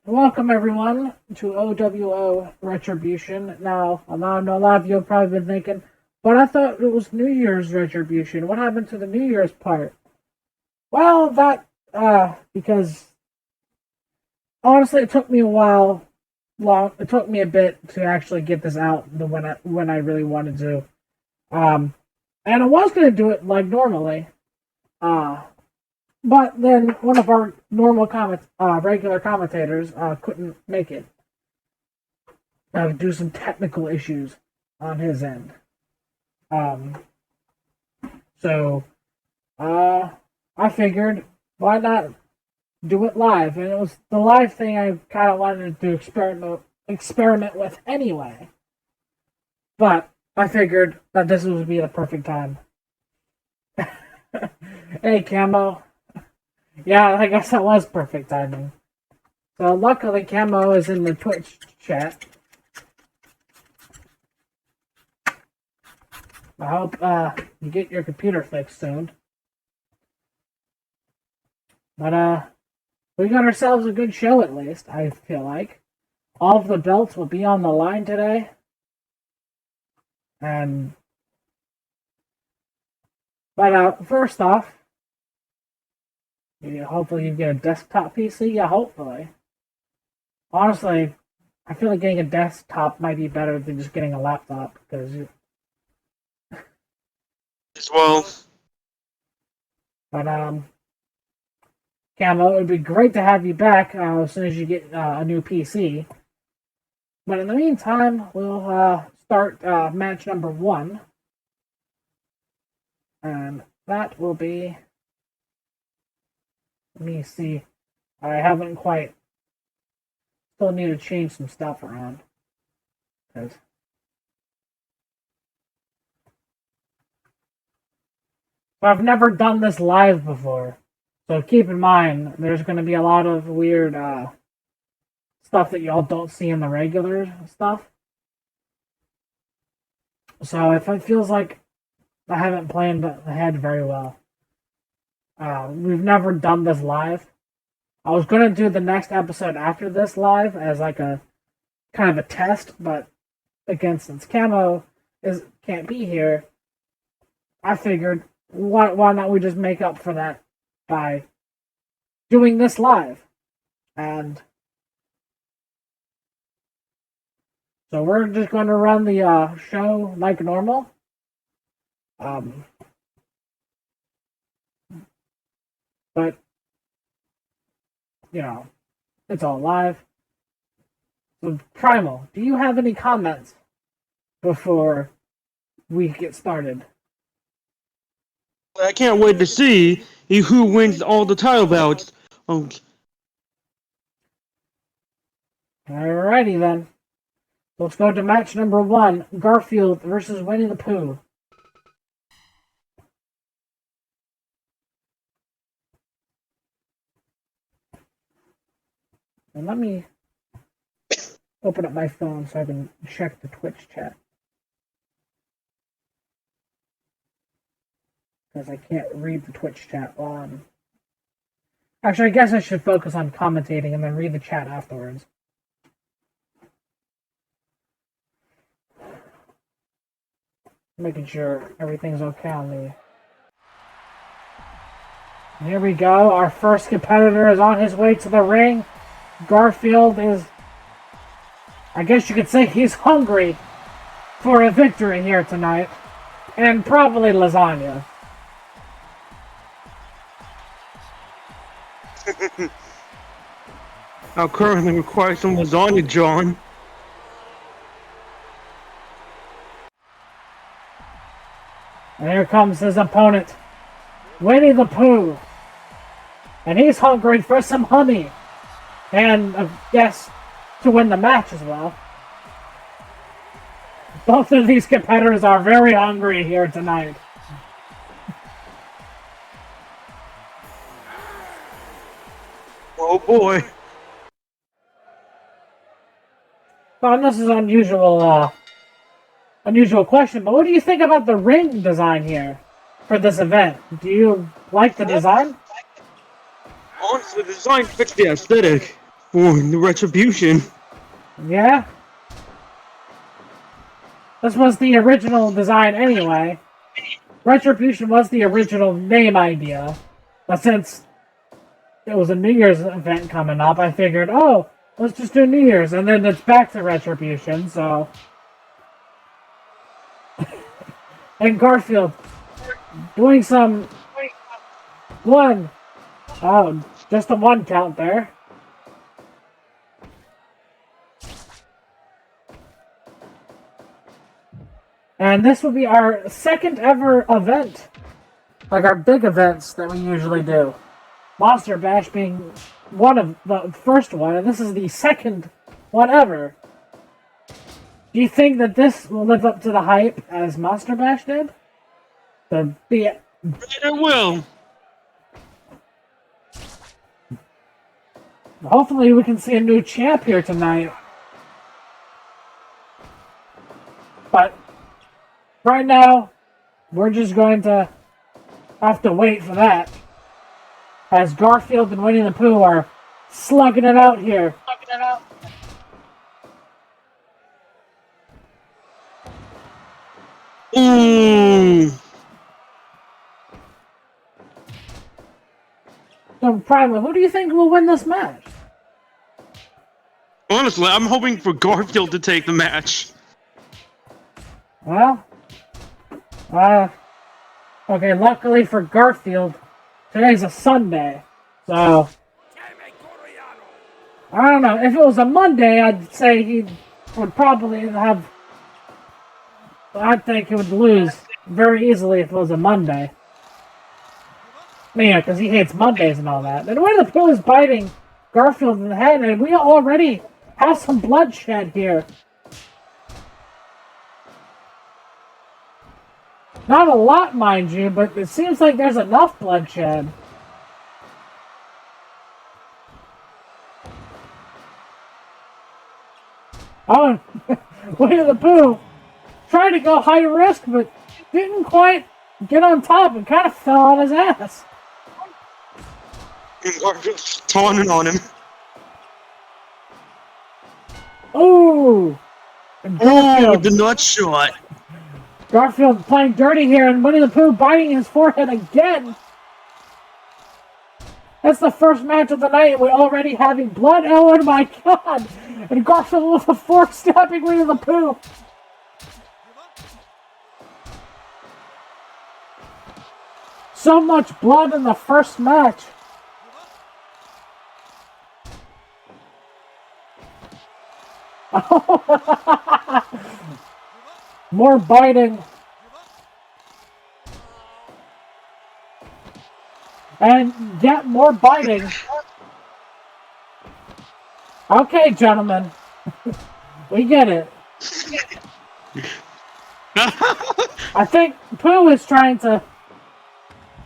Welcome everyone to OWO Retribution. Now, I know a lot of you have probably been thinking, but I thought it was New Year's Retribution. What happened to the New Year's part? Well, because honestly, it took me a while. It took me a bit to actually get this out when I really wanted to. And I was gonna do it like normally. Uh, But then one of our regular commentators couldn't make it due to some technical issues on his end. So I figured why not do it live, and it was the live thing I kind of wanted to experiment with anyway. But I figured that this would be the perfect time. Hey, Camo. Yeah, I guess that was perfect timing. So luckily Camo is in the Twitch chat. I hope you get your computer fixed soon. But we got ourselves a good show at least, I feel like. All of the belts will be on the line today. But first off, hopefully you get a desktop PC. Yeah, hopefully. Honestly, I feel like getting a desktop might be better than just getting a laptop because as well. But Camo, it would be great to have you back as soon as you get a new PC. But in the meantime, we'll start match number 1, and that will be. Let me see. I haven't quite. Still need to change some stuff around. Cause I've never done this live before. So keep in mind, there's going to be a lot of weird stuff that y'all don't see in the regular stuff. So if it feels like I haven't planned ahead very well. We've never done this live. I was going to do the next episode after this live as like a kind of a test, but again, since Camo can't be here, I figured why not we just make up for that by doing this live. And so we're just going to run the show like normal. But, it's all live. So, Primal, do you have any comments before we get started? I can't wait to see who wins all the title bouts. Alrighty then. Let's go to match number 1, Garfield versus Winnie the Pooh. And let me open up my phone so I can check the Twitch chat. Because I can't read the Twitch chat while I'm... Actually, I guess I should focus on commentating and then read the chat afterwards. Making sure everything's okay on the... Here we go. Our first competitor is on his way to the ring. Garfield is... I guess you could say he's hungry for a victory here tonight. And probably lasagna. I'll currently require some lasagna, John. And here comes his opponent, Winnie the Pooh. And he's hungry for some honey. And, yes, to win the match as well. Both of these competitors are very hungry here tonight. Oh boy. Well, this is unusual question, but what do you think about the ring design here for this event? Do you like the design? Honestly, the design fits the aesthetic. for the Retribution. Yeah? This was the original design anyway. Retribution was the original name idea. But since it was a New Year's event coming up, I figured, oh, let's just do New Year's. And then it's back to Retribution, so... And Garfield doing some... One. Oh, just a one count there. And this will be our second ever event. Like our big events that we usually do. Monster Bash being one of the first one, and this is the second one ever. Do you think that this will live up to the hype as Monster Bash did? It will. Hopefully we can see a new champ here tonight. But right now, we're just going to have to wait for that. As Garfield and Winnie the Pooh are slugging it out here. So, Prima, who do you think will win this match? Honestly, I'm hoping for Garfield to take the match. Well, okay, luckily for Garfield, today's a Sunday, so I don't know. If it was a Monday, I'd say he would probably have. I think he would lose very easily if it was a Monday. Yeah, because he hates Mondays and all that. And Winnie the Pooh is biting Garfield in the head, and we already have some bloodshed here. Not a lot, mind you, but it seems like there's enough bloodshed. Oh, Winnie the Pooh tried to go high risk, but didn't quite get on top and kind of fell on his ass. And Garfield's taunting on him. Ooh! Oh, with the nut shot. Garfield playing dirty here, and Winnie the Pooh biting his forehead again. That's the first match of the night, and we're already having blood. Oh my god! And Garfield with a fork stabbing Winnie the Pooh. So much blood in the first match. More biting. And yet more biting. Okay, gentlemen. We get it. I think Pooh is trying to...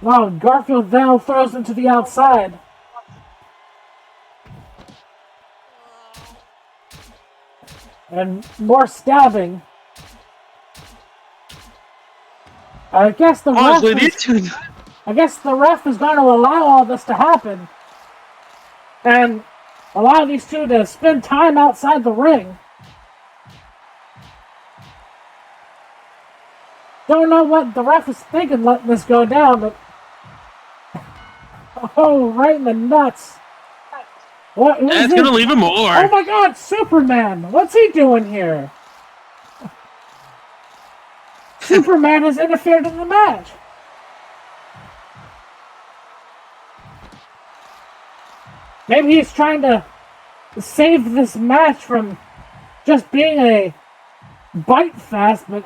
Well, Garfield now throws him to the outside. And more stabbing. I guess the ref is going to allow all this to happen. And allow these two to spend time outside the ring. Don't know what the ref is thinking letting this go down, but... Oh, right in the nuts. What? That's gonna leave him more. Oh my god, Superman! What's he doing here? Superman has interfered in the match. Maybe he's trying to save this match from just being a bite fest, but...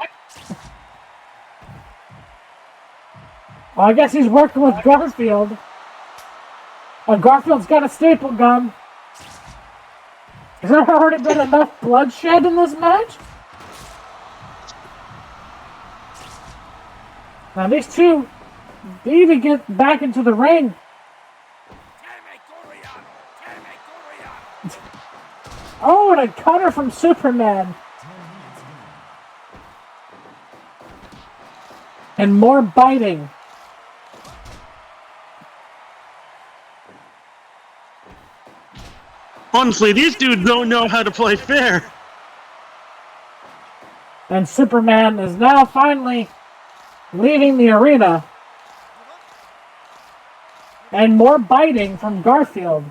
Well, I guess he's working with Garfield. Garfield's got a staple gun. Has there already been enough bloodshed in this match? Now these two need to get back into the ring. Oh, and a cutter from Superman. And more biting. Honestly, these dudes don't know how to play fair. And Superman is now finally leaving the arena. And more biting from Garfield.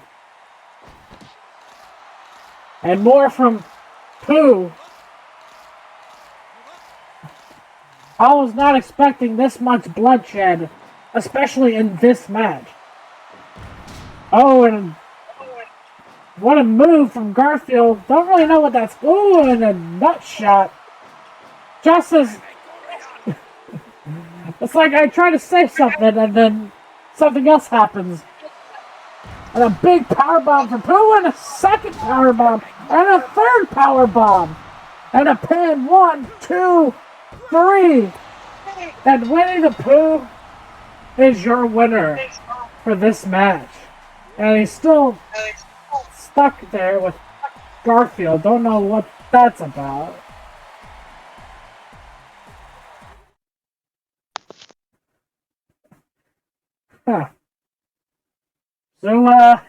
And more from Pooh. I was not expecting this much bloodshed, especially in this match. Oh, and what a move from Garfield. Don't really know what that's... Ooh, and a nut shot. Just as... It's like I try to say something and then something else happens. And a big powerbomb from Pooh, and a second powerbomb, and a third powerbomb. And a pin. 1, 2, 3. And Winnie the Pooh is your winner for this match. And he's still stuck there with Garfield. Don't know what that's about. Huh. So,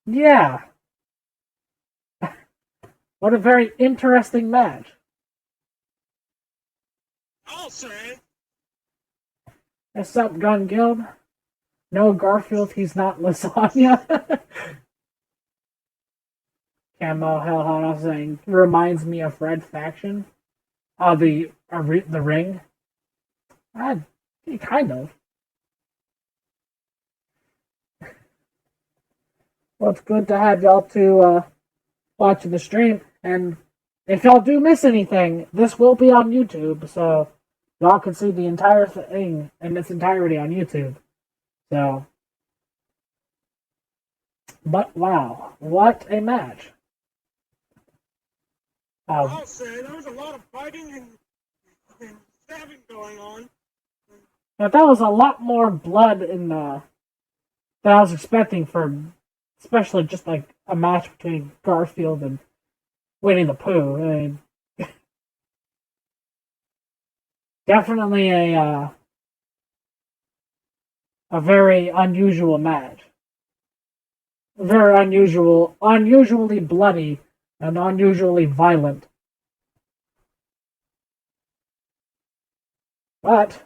yeah. What a very interesting match. I'll say. What's up, Gun Guild? No, Garfield, he's not lasagna. Camo Hellhound saying, reminds me of Red Faction. The Ring. Kind of. Well, it's good to have y'all to watching the stream. And if y'all do miss anything, this will be on YouTube, so y'all can see the entire thing in its entirety on YouTube. So, but wow, what a match! I'll say there was a lot of fighting and stabbing going on. But that was a lot more blood in than I was expecting for, especially just like a match between Garfield and Winnie the Pooh. I mean, definitely a very unusual match. Very unusually bloody and unusually violent. But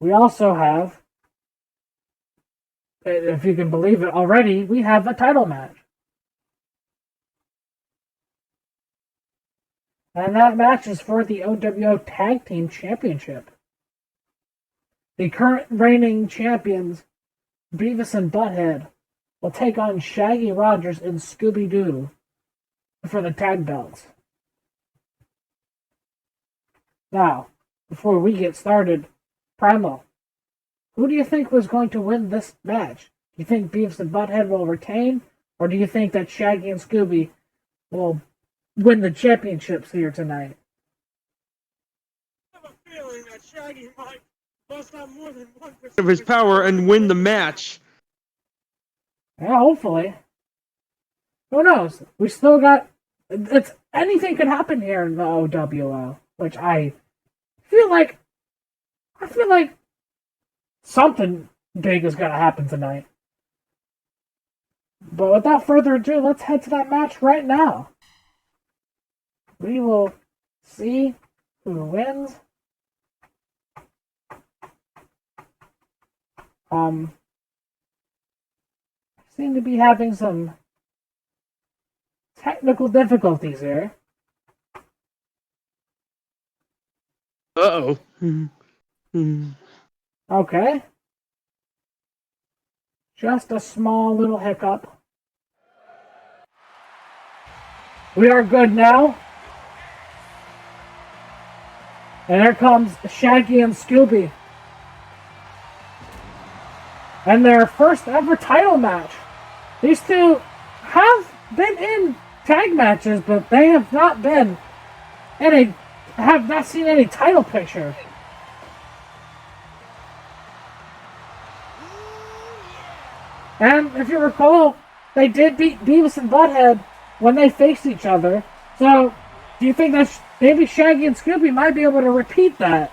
we also have, if you can believe it already, we have a title match. And that match is for the OWO Tag Team Championship. The current reigning champions, Beavis and Butthead, will take on Shaggy Rogers and Scooby-Doo for the tag belts. Now, before we get started, Primal, who do you think was going to win this match? Do you think Beavis and Butthead will retain, or do you think that Shaggy and Scooby will win the championships here tonight? I have a feeling that Shaggy might bust out more than 1% of his power and win the match. Yeah, hopefully. Who knows? We still got... anything could happen here in the OWO, which I feel like something big is going to happen tonight. But without further ado, let's head to that match right now. We will see who wins. Seem to be having some technical difficulties here. Uh-oh. Okay. Just a small little hiccup. We are good now. And here comes Shaggy and Scooby. And their first ever title match. These two have been in tag matches, but they have not been have not seen any title picture. And if you recall, they did beat Beavis and Butthead when they faced each other. So, do you think that maybe Shaggy and Scooby might be able to repeat that?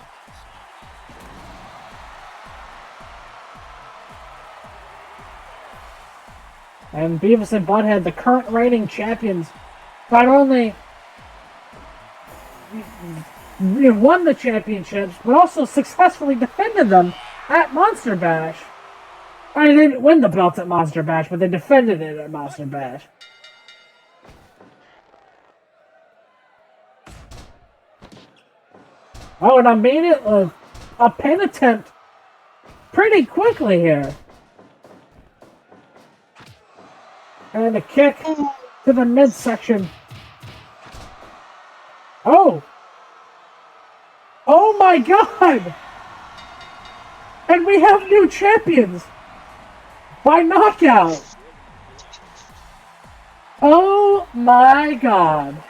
And Beavis and Butthead, the current reigning champions, not only won the championships, but also successfully defended them at Monster Bash. I mean, they didn't win the belts at Monster Bash, but they defended it at Monster Bash. Oh, and I made it a pin attempt pretty quickly here. And a kick to the midsection. Oh! Oh my god! And we have new champions! By knockout! Oh my god.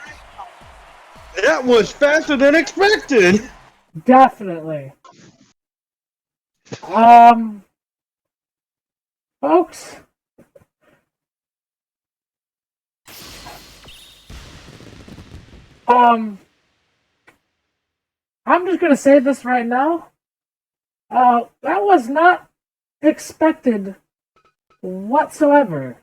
That was faster than expected! Definitely. Folks. I'm just gonna say this right now. That was not expected whatsoever.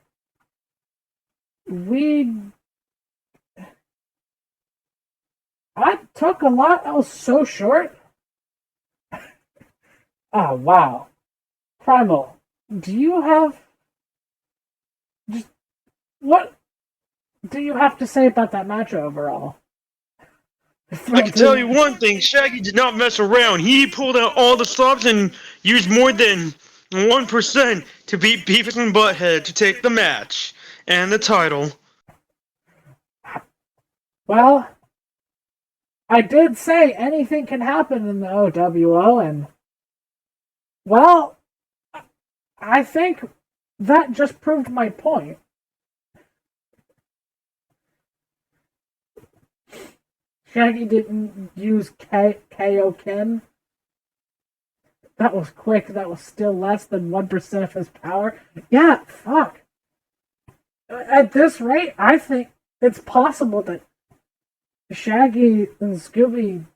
I took a lot. That was so short. Oh, wow. Primal, do you have... what do you have to say about that match overall? I can tell you one thing, Shaggy did not mess around. He pulled out all the stops and used more than 1% to beat Beavis and Butthead to take the match and the title. Well, I did say anything can happen in the OWO, and well, I think that just proved my point. Shaggy didn't use Kaioken. That was quick. That was still less than 1% of his power. Yeah, fuck. At this rate, I think it's possible that Shaggy and Scooby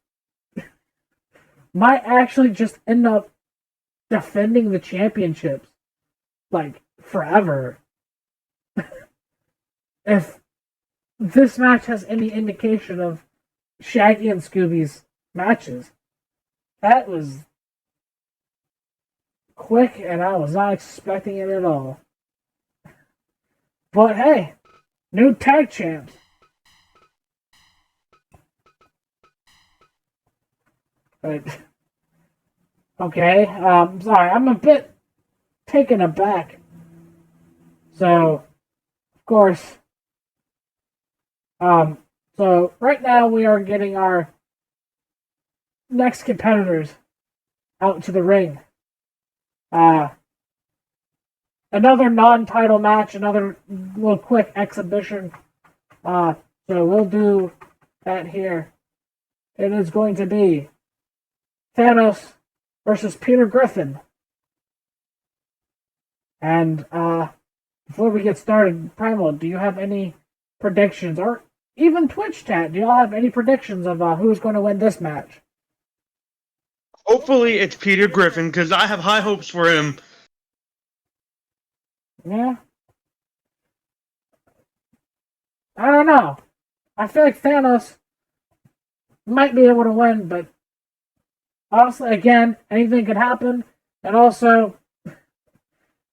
might actually just end up defending the championships, like, forever. If this match has any indication of Shaggy and Scooby's matches. That was quick, and I was not expecting it at all. But hey, new tag champs. But, okay, sorry, I'm a bit taken aback. So, of course, so right now we are getting our next competitors out to the ring. Another non-title match, another little quick exhibition. So we'll do that here. It is going to be Thanos versus Peter Griffin. And before we get started, Primal, do you have any predictions, or even Twitch chat, do y'all have any predictions of who's going to win this match? Hopefully it's Peter Griffin, because I have high hopes for him. Yeah. I don't know. I feel like Thanos might be able to win, but honestly, again, anything could happen. And also,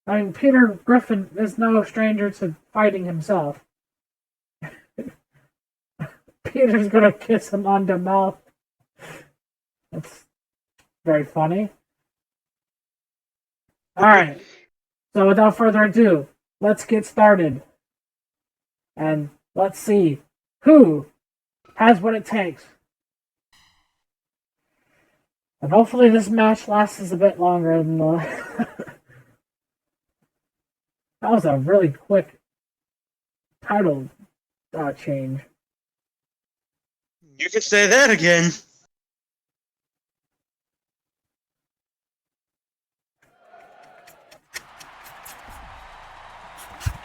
I mean, Peter Griffin is no stranger to fighting himself. Peter's gonna kiss him on the mouth. That's very funny. Alright. So without further ado, let's get started. And let's see who has what it takes. And hopefully this match lasts a bit longer than the... That was a really quick title change. You can say that again.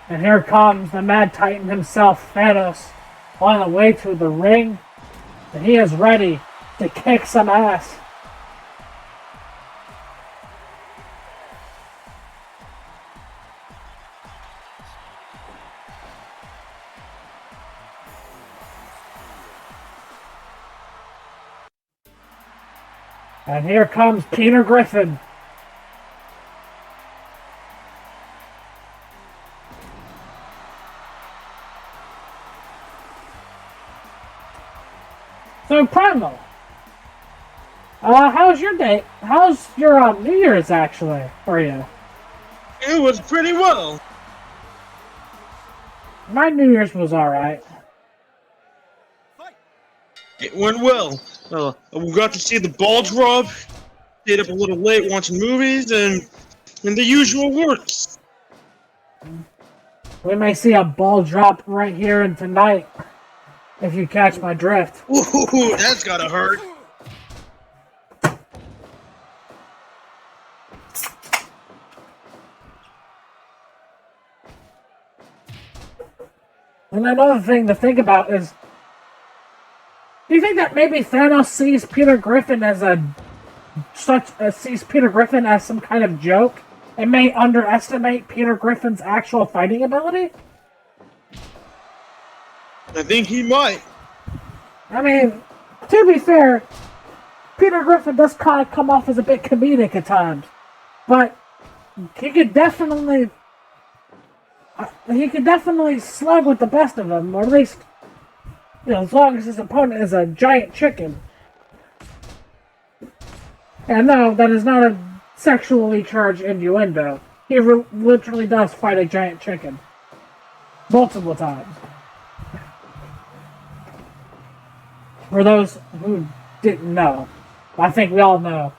And here comes the Mad Titan himself, Thanos, on the way to the ring. And he is ready to kick some ass. And here comes Peter Griffin. So, Primal, how's your day? How's your New Year's actually for you? It was pretty well. My New Year's was alright. It went well. We got to see the ball drop, stayed up a little late watching movies, and the usual works. We may see a ball drop right here and tonight, if you catch my drift. Ooh, that's gotta hurt. And another thing to think about is, do you think that maybe Thanos sees Peter Griffin as some kind of joke and may underestimate Peter Griffin's actual fighting ability? I think he might. I mean, to be fair, Peter Griffin does kind of come off as a bit comedic at times, but he could definitely slug with the best of them, or at least, as long as his opponent is a giant chicken. And no, that is not a sexually charged innuendo. He literally does fight a giant chicken. Multiple times. For those who didn't know. I think we all know.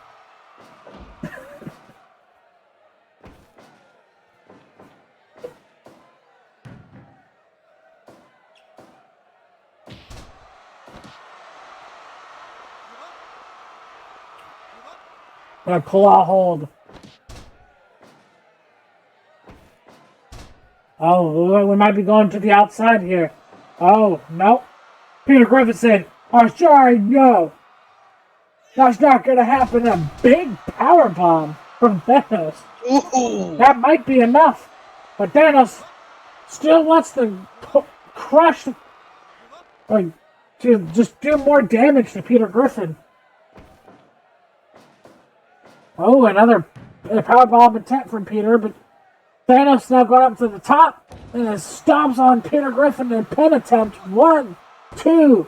A claw hold. Oh, we might be going to the outside here. Oh, no. Peter Griffin said, "Oh, sorry, no. That's not going to happen." A big power bomb from Thanos. Ooh. That might be enough. But Thanos still wants to crush, to just do more damage to Peter Griffin. Oh, another powerbomb attempt from Peter, but Thanos now got up to the top and stomps on Peter Griffin in a pin attempt. 1, 2,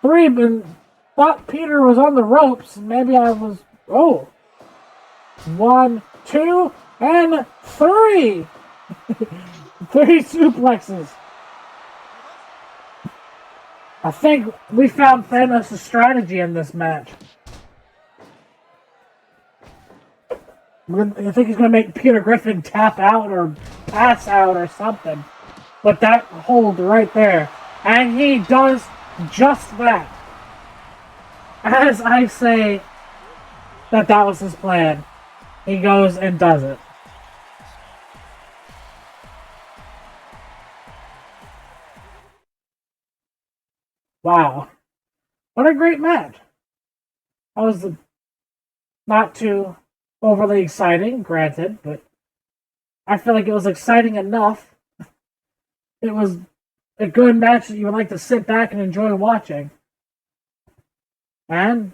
3, but thought Peter was on the ropes. Maybe I was. Oh. 1, 2, and 3! 3 suplexes. I think we found Thanos' strategy in this match. I think he's going to make Peter Griffin tap out or pass out or something. But that hold right there. And he does just that. As I say that was his plan. He goes and does it. Wow. What a great match. That was not too overly exciting, granted, but I feel like it was exciting enough. It was a good match that you would like to sit back and enjoy watching. And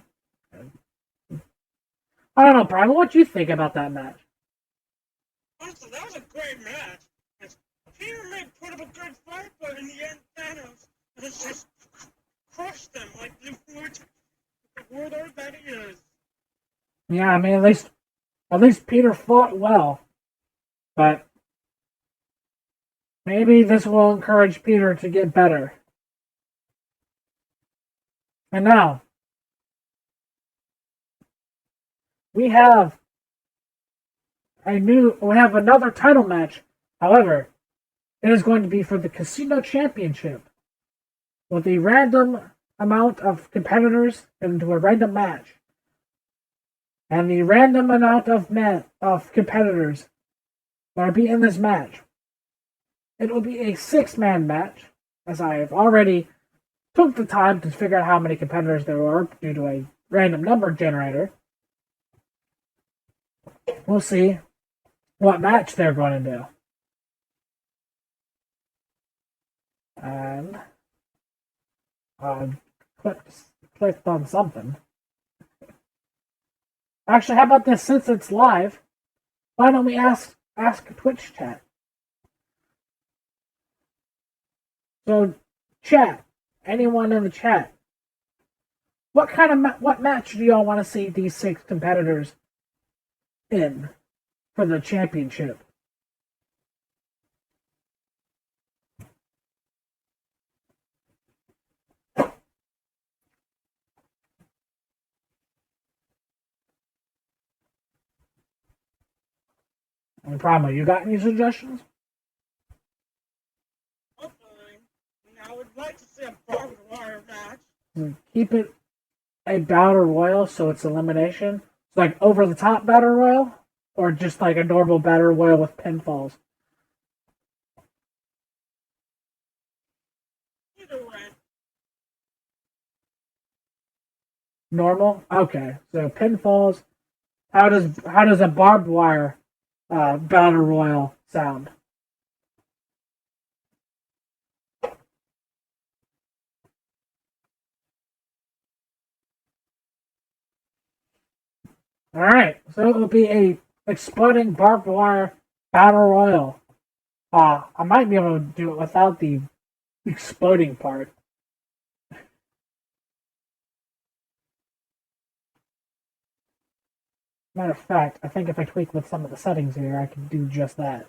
I don't know, Brian, what do you think about that match? Honestly, that was a great match. Peter may put up a good fight, but in the end, Thanos just crushed them like the word that he is. Yeah, I mean, at least Peter fought well. But maybe this will encourage Peter to get better. And now, we have another title match. However, it is going to be for the Casino Championship, with a random amount of competitors into a random match. And the random amount of competitors that will be in this match. It will be a 6-man match, as I have already took the time to figure out how many competitors there were due to a random number generator. We'll see what match they're going to do. And clicked on something. Actually, how about this? Since it's live, why don't we ask Twitch chat? So, chat, anyone in the chat, what match do y'all want to see these 6 competitors in for the championship? And Primo, you got any suggestions? I would like to see a barbed wire match. Keep it a battle royal, so it's elimination. It's like over the top battle royal, or just like a normal battle royal with pinfalls. Either way. Normal? Okay. So pinfalls. How does a barbed wire battle royal sound? Alright, so it will be a exploding barbed wire battle royal. I might be able to do it without the exploding part. Matter of fact, I think if I tweak with some of the settings here, I can do just that.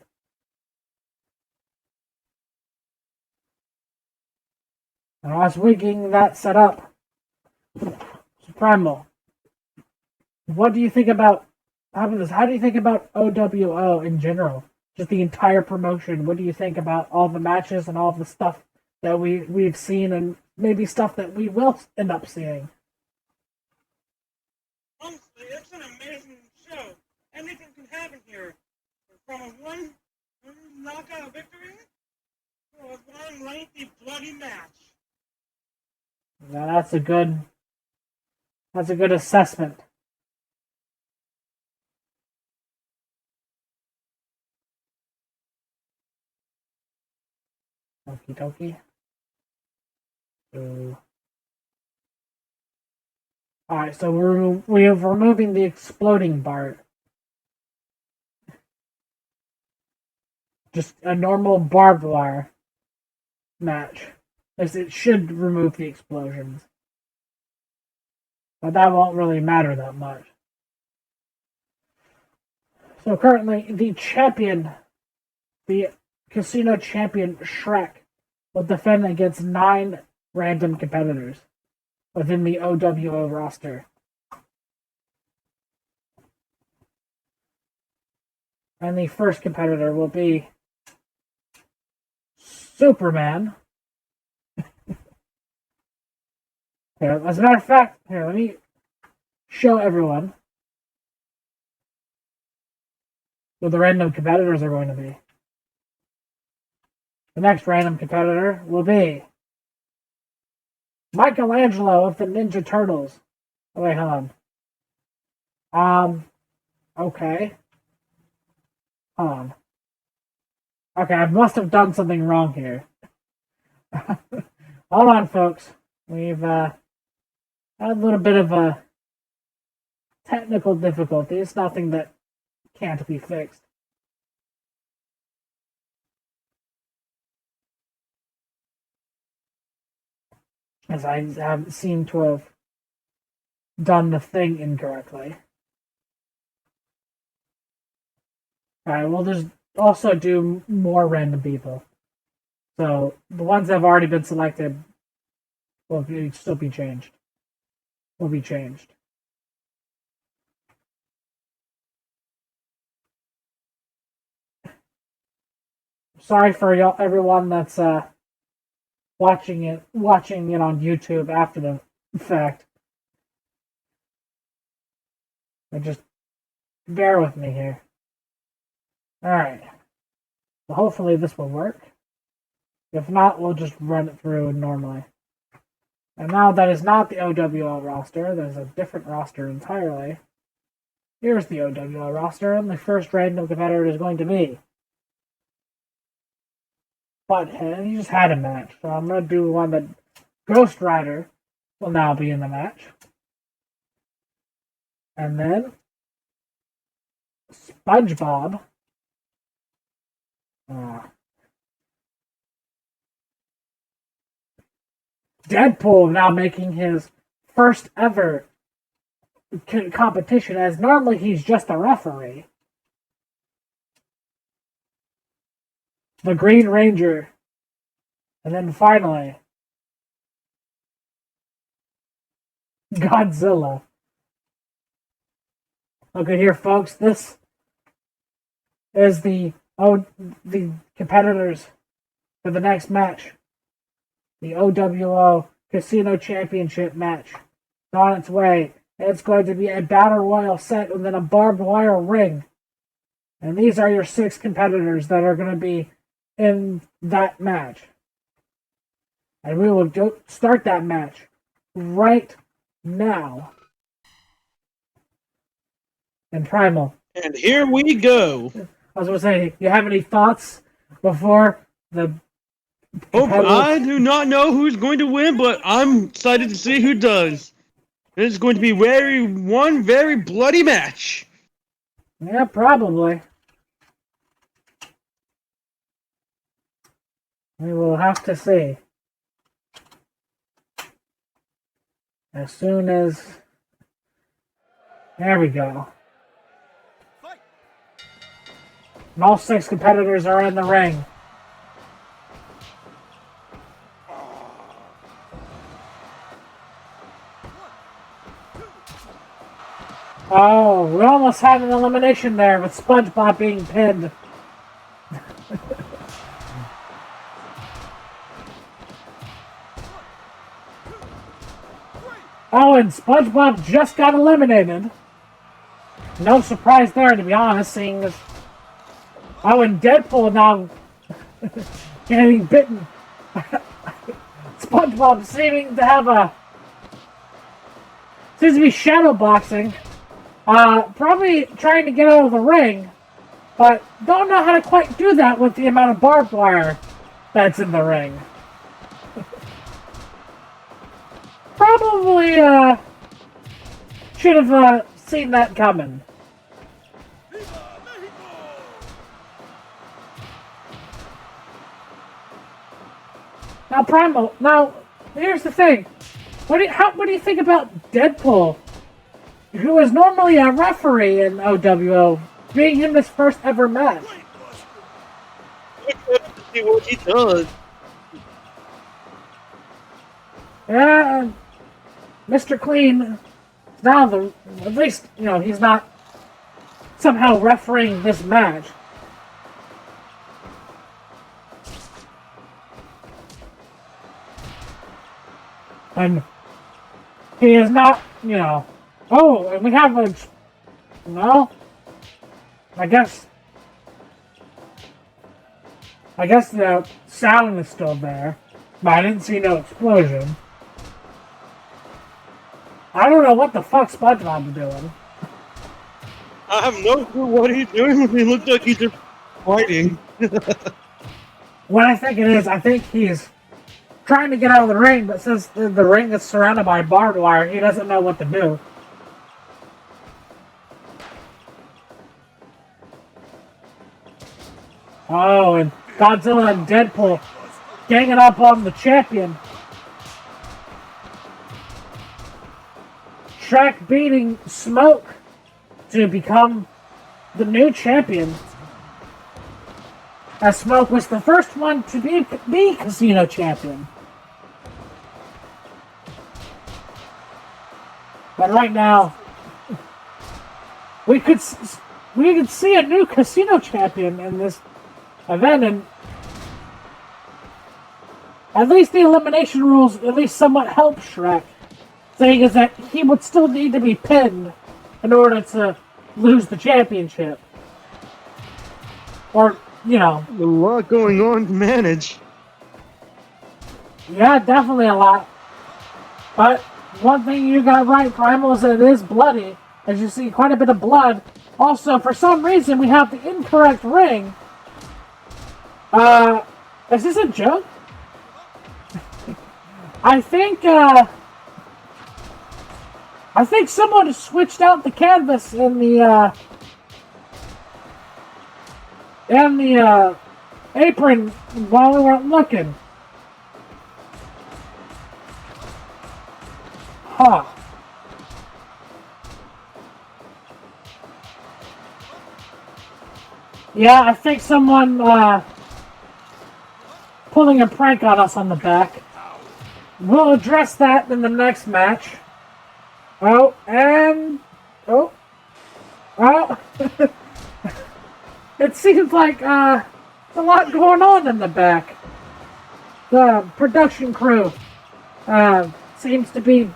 And I was getting that set up. So Primal, what do you think about how do you think about OWO in general? Just the entire promotion. What do you think about all the matches and all the stuff that we've seen, and maybe stuff that we will end up seeing? Honestly, it's an amazing show. Anything can happen here. From a one knockout victory to a long, lengthy, bloody match. Now that's a good assessment. Okie dokie. So, alright, so we're removing the exploding part. Just a normal barbed wire match. As it should remove the explosions. But that won't really matter that much. So currently, the champion, the casino champion Shrek, will defend against 9 random competitors within the OWO roster. And the first competitor will be Superman. Here, as a matter of fact, here, let me show everyone who the random competitors are going to be. The next random competitor will be Michelangelo of the Ninja Turtles. Oh, wait, hold on. Okay. Hold on. Okay, I must have done something wrong here. Hold on, folks. We've had a little bit of a technical difficulty. It's nothing that can't be fixed. As I have seemed to have done the thing incorrectly. Alright, we'll just also do more random people. So, the ones that have already been selected will still be changed. Will be changed. Sorry for y'all, everyone that's watching it on YouTube after the fact. But just bear with me here. Alright. So hopefully this will work. If not, we'll just run it through normally. And now that is not the OWO roster, that is a different roster entirely. Here's the OWO roster, and the first random competitor is going to be Butthead. He just had a match. So I'm going to do one that Ghost Rider will now be in the match. And then SpongeBob. Deadpool now making his first ever competition, as normally he's just a referee. The Green Ranger. And then finally, Godzilla. Okay, here, folks, this is the competitors for the next match. The OWO Casino Championship match. It's on its way. It's going to be a battle royal set within a barbed wire ring. And these are your 6 competitors that are going to be in that match. And we will start that match right now. And Primal. And here we go. I was going to say, you have any thoughts before the... I do not know who's going to win, but I'm excited to see who does. This is going to be one very bloody match. Yeah, probably. We will have to see. As soon as... There we go. And all 6 competitors are in the ring. Oh, we almost had an elimination there with SpongeBob being pinned. Oh, and SpongeBob just got eliminated. No surprise there, to be honest, seeing as... Oh, and Deadpool now getting bitten. SpongeBob seeming to have a... Seems to be shadow boxing. Probably trying to get out of the ring, but don't know how to quite do that with the amount of barbed wire that's in the ring. Probably, should have, seen that coming. Now, Primal, here's the thing. What do you think about Deadpool, who is normally a referee in OWO, being in this first ever match? Let's see what he does. Yeah, Mr. Clean, now at least, he's not somehow refereeing this match. And he is not, oh, and we have I guess the sound is still there, but I didn't see no explosion. I don't know what the fuck SpongeBob's doing. I have no clue what he's doing. He looks like he's just fighting. What I think it is, I think he's trying to get out of the ring, but since the ring is surrounded by barbed wire, he doesn't know what to do. Oh, and Godzilla and Deadpool ganging up on the champion. Shrek beating Smoke to become the new champion. As Smoke was the first one to be casino champion. But right now, we could see a new casino champion in this event, and at least the elimination rules at least somewhat help Shrek, saying is that he would still need to be pinned in order to lose the championship. Or, A lot going on to manage. Yeah, definitely a lot. But one thing you got right, Primal, is that it is bloody. As you see, quite a bit of blood. Also, for some reason, we have the incorrect ring. Is this a joke? I think someone switched out the canvas in the apron while we weren't looking. Huh. Yeah, I think someone pulling a prank on us on the back. We'll address that in the next match. Oh, and... Oh. Well, it seems like a lot going on in the back. The production crew seems to be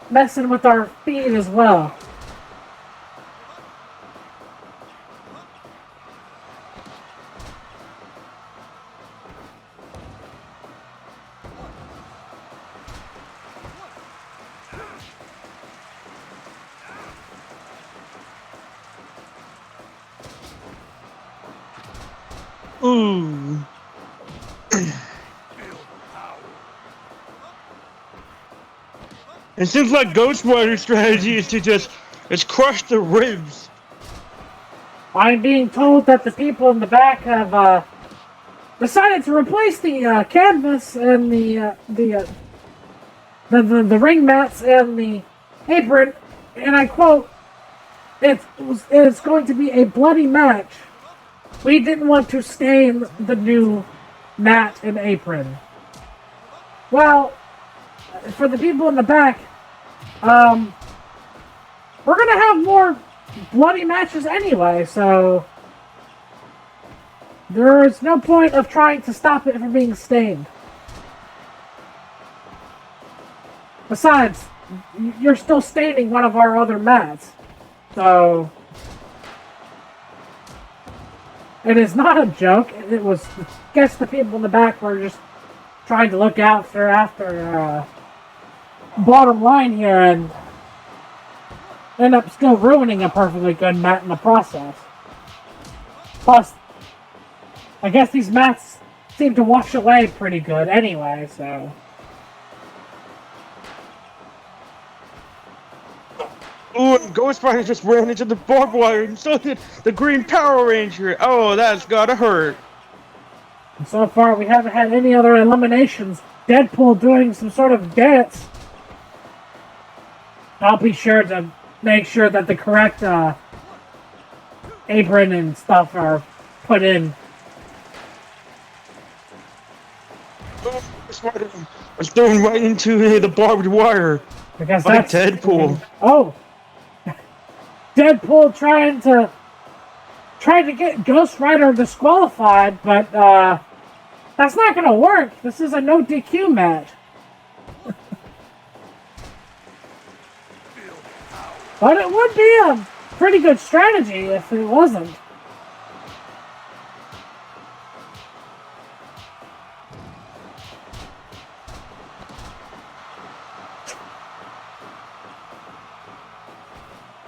messing with our feed as well. Ooh. It seems like Ghost Rider's strategy is to just crush the ribs. I'm being told that the people in the back have decided to replace the canvas and the ring mats and the apron, and I quote, "It's going to be a bloody match. We didn't want to stain the new mat and apron." Well, for the people in the back, we're gonna have more bloody matches anyway, so there is no point of trying to stop it from being stained. Besides, you're still staining one of our other mats, so it is not a joke. It was, I guess the people in the back were just trying to look after bottom line here and end up still ruining a perfectly good mat in the process. Plus, I guess these mats seem to wash away pretty good anyway, so. Ooh, and Ghost Rider just ran into the barbed wire, and so did the Green Power Ranger. Oh, that's gotta hurt. And so far, we haven't had any other eliminations. Deadpool doing some sort of dance. I'll be sure to make sure that the correct apron and stuff are put in. Oh, Ghost Rider was thrown right into the barbed wire. Because like that's Deadpool. Oh, Deadpool trying to get Ghost Rider disqualified, but that's not gonna work. This is a no DQ match. But it would be a pretty good strategy if it wasn't.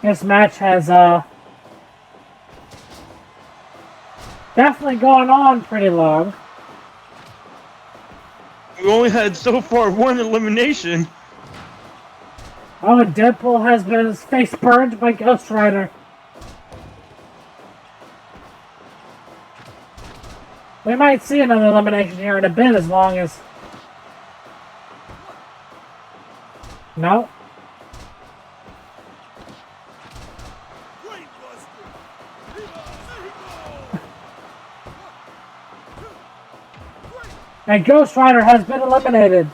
This match has definitely gone on pretty long. We only had so far one elimination. Oh, and Deadpool has been his face burned by Ghost Rider. We might see another elimination here in a bit as long as... No. And Ghost Rider has been eliminated.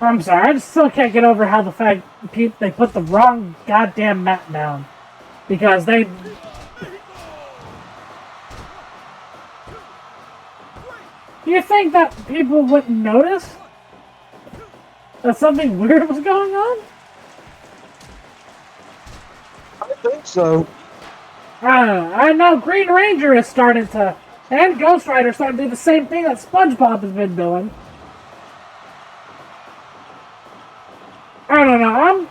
I'm sorry, I just still can't get over how the fact they put the wrong goddamn mat down. Because they... Do you think that people wouldn't notice that something weird was going on? I think so. I don't know. I know Green Ranger is starting to... And Ghost Rider starting to do the same thing that SpongeBob has been doing. I don't know.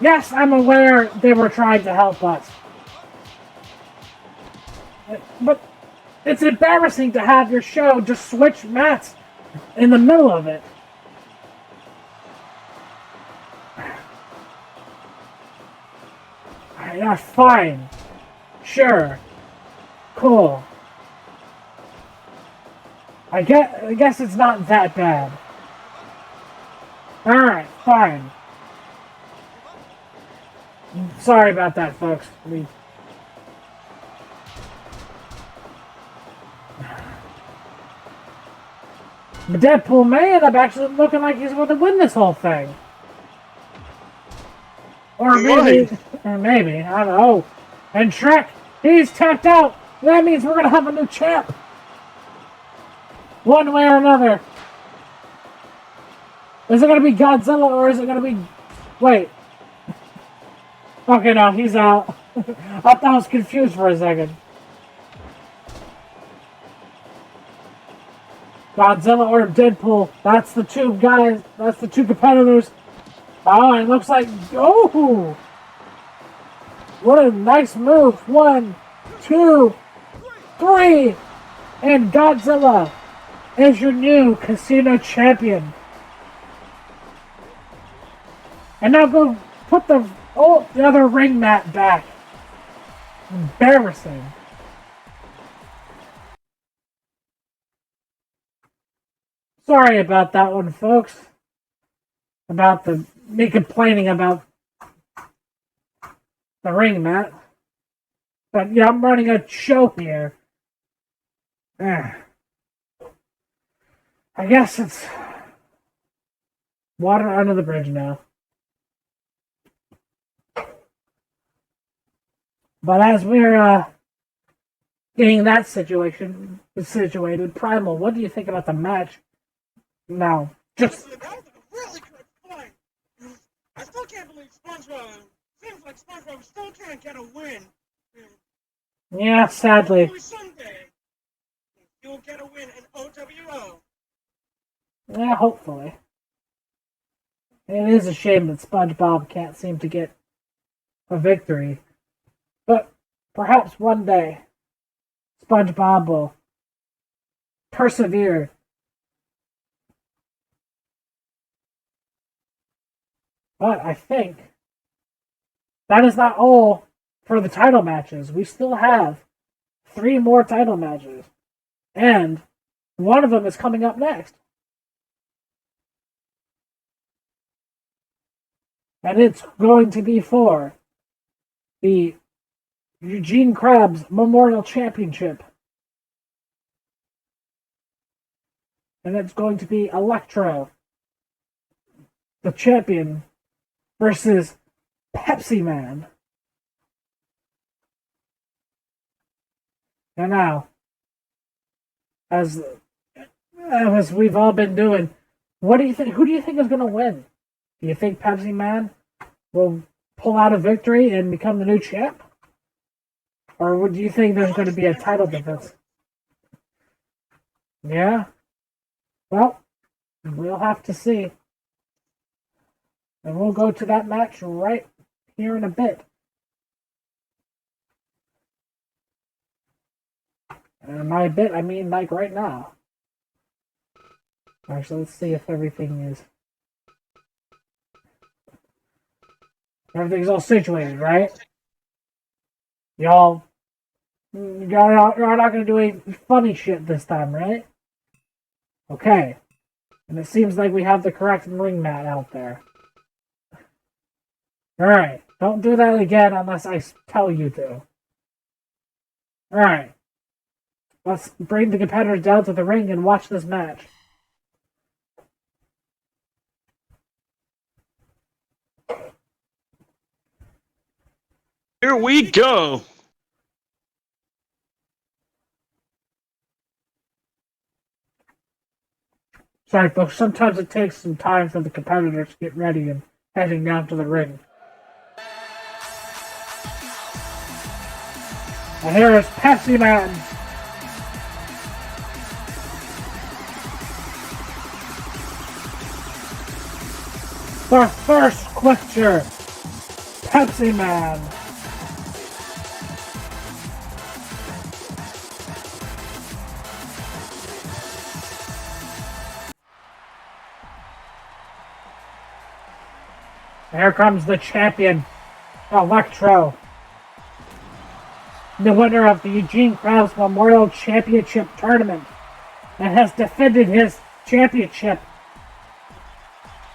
Yes, I'm aware they were trying to help us. But it's embarrassing to have your show just switch mats in the middle of it. Yeah, fine. Sure. Cool. I guess it's not that bad. Alright, fine. Sorry about that, folks. But Deadpool may end up actually looking like he's going to win this whole thing. Or maybe, I don't know. And Shrek, he's tapped out. That means we're going to have a new champ. One way or another. Is it going to be Godzilla or is it going to be... Wait. Okay, no, he's out. I thought I was confused for a second. Godzilla or Deadpool. That's the two guys. That's the two competitors. Oh, it looks like... Oh! What a nice move. 1, 2, 3! And Godzilla is your new casino champion. And now go put the other ring mat back. Embarrassing. Sorry about that one, folks. About me complaining about the ring mat. But yeah, I'm running a show here. I guess it's water under the bridge now. But as we're getting that situation situated, Primal, what do you think about the match? Now, just... That was a really good fight. I still can't believe SpongeBob. Seems like SpongeBob still can't get a win. Yeah, sadly. Hopefully someday you'll get a win in OWO. Yeah, hopefully. It is a shame that SpongeBob can't seem to get a victory. But perhaps one day, SpongeBob will persevere. But I think that is not all for the title matches. We still have 3 more title matches. And one of them is coming up next. And it's going to be for the Eugene Krabs Memorial Championship. And it's going to be Electro, the champion, versus Pepsi Man. And now, as we've all been doing, what do you think? Who do you think is going to win? Do you think Pepsi Man will pull out a victory and become the new champ? Or do you think there's going to be a title difference? Yeah? Well, we'll have to see. And we'll go to that match right here in a bit. And by a bit, I mean like right now. Actually, let's see if everything is... Everything's all situated, right? Y'all not going to do any funny shit this time, right? Okay. And it seems like we have the correct ring mat out there. Alright. Don't do that again unless I tell you to. Alright. Let's bring the competitors down to the ring and watch this match. Here we go. Sorry, folks. Sometimes it takes some time for the competitors to get ready and heading down to the ring. And here is Pepsi Man. The first quicture, Pepsi Man. Here comes the champion, Electro. The winner of the Eugene Krabs Memorial Championship Tournament and has defended his championship.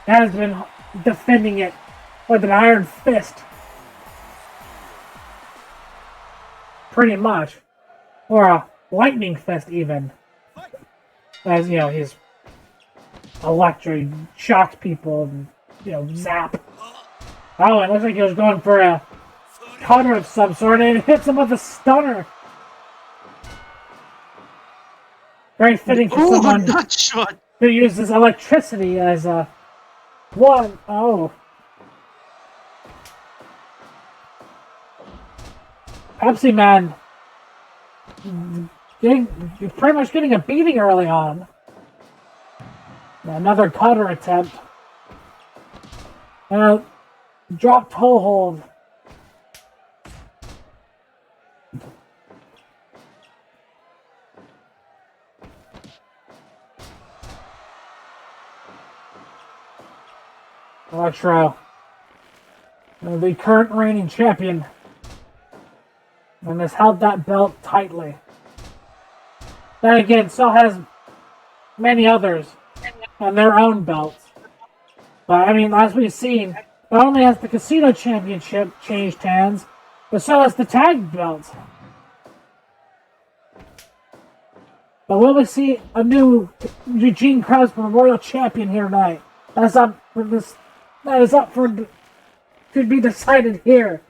Has been defending it with an iron fist. Pretty much. Or a lightning fist even. As, you know, he's Electro, he shocks people and, you know, zap. Oh, it looks like he was going for a cutter of some sort and it hits him with a stunner. Very fitting for someone who uses electricity as a one. Oh. Pepsi Man. You're pretty much getting a beating early on. Another cutter attempt. Drop toe hold. Electro, the current reigning champion, and has held that belt tightly. Then again, so has many others on their own belts. But I mean, as we've seen, not only has the Casino Championship changed hands, but so has the tag belts. But will we see a new Eugene Krabs Memorial Champion here tonight? That's up for this. That is up for to be decided here.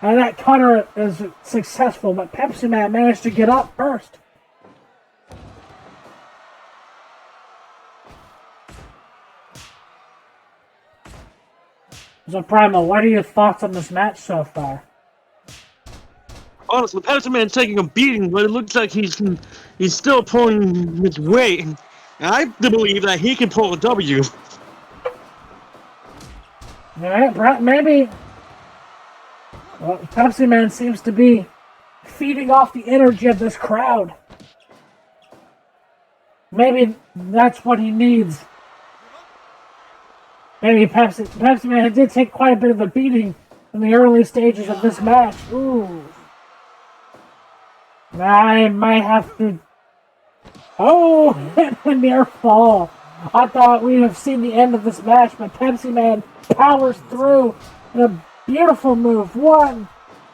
And that cutter is successful, but Pepsi Man managed to get up first. So, Primal, what are your thoughts on this match so far? Honestly, Pepsi Man's taking a beating, but it looks like he's still pulling his weight. And I believe that he can pull a W. Alright, maybe. Well, Pepsi Man seems to be feeding off the energy of this crowd. Maybe that's what he needs. Maybe Pepsi Man did take quite a bit of a beating in the early stages of this match. Ooh. I might have to... Oh, a near fall. I thought we'd have seen the end of this match, but Pepsi Man powers through in a beautiful move. One.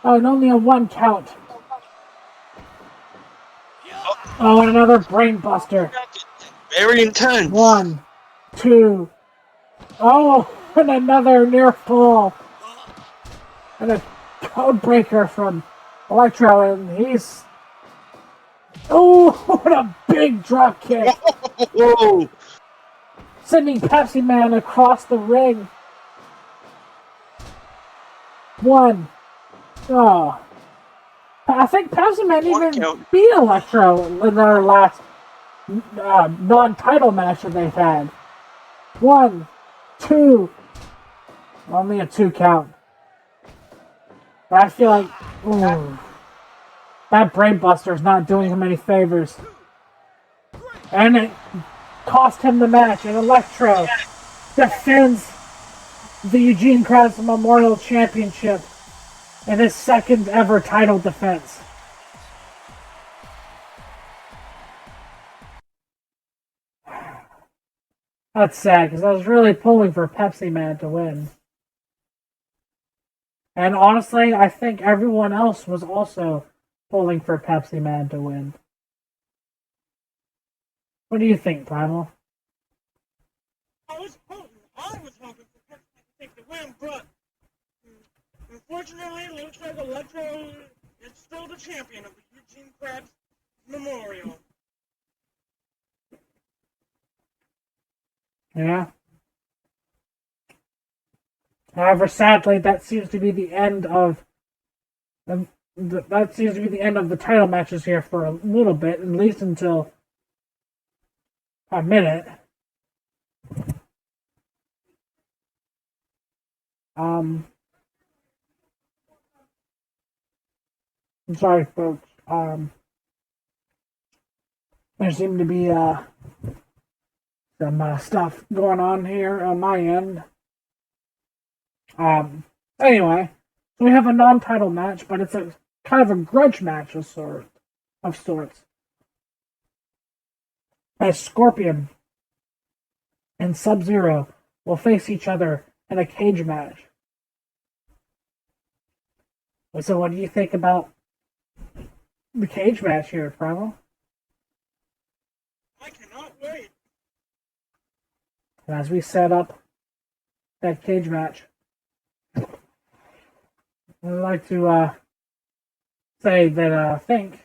Oh, and only a one count. Oh, and another brain buster. Very intense. 1, 2. Oh, and another near fall. And a code breaker from Electro, and he's... Oh, what a big drop kick. Whoa. Sending Pepsi Man across the ring. 1. Oh. I think Pepsi Man even beat Electro in their last non-title match that they've had. 1, 2. Only a 2 count. But I feel like... Ooh, that brainbuster is not doing him any favors. And it cost him the match. And Electro defends the Eugene Krabs Memorial Championship in his second ever title defense. That's sad, because I was really pulling for Pepsi Man to win. And honestly, I think everyone else was also pulling for Pepsi Man to win. What do you think, Primal? I was hoping for Pepsi to take the win, but unfortunately, it looks like Electro is still the champion of the Eugene Krabs Memorial. Yeah. However, sadly, that seems to be the end of And that seems to be the end of the title matches here for a little bit, at least until a minute. I'm sorry, folks. There seemed to be some stuff going on here on my end. Anyway, we have a non-title match, but it's a kind of a grudge match of sorts. As Scorpion and Sub-Zero will face each other in a cage match. So what do you think about the cage match here, Primal? I cannot wait. As we set up that cage match, I'd like to say that I think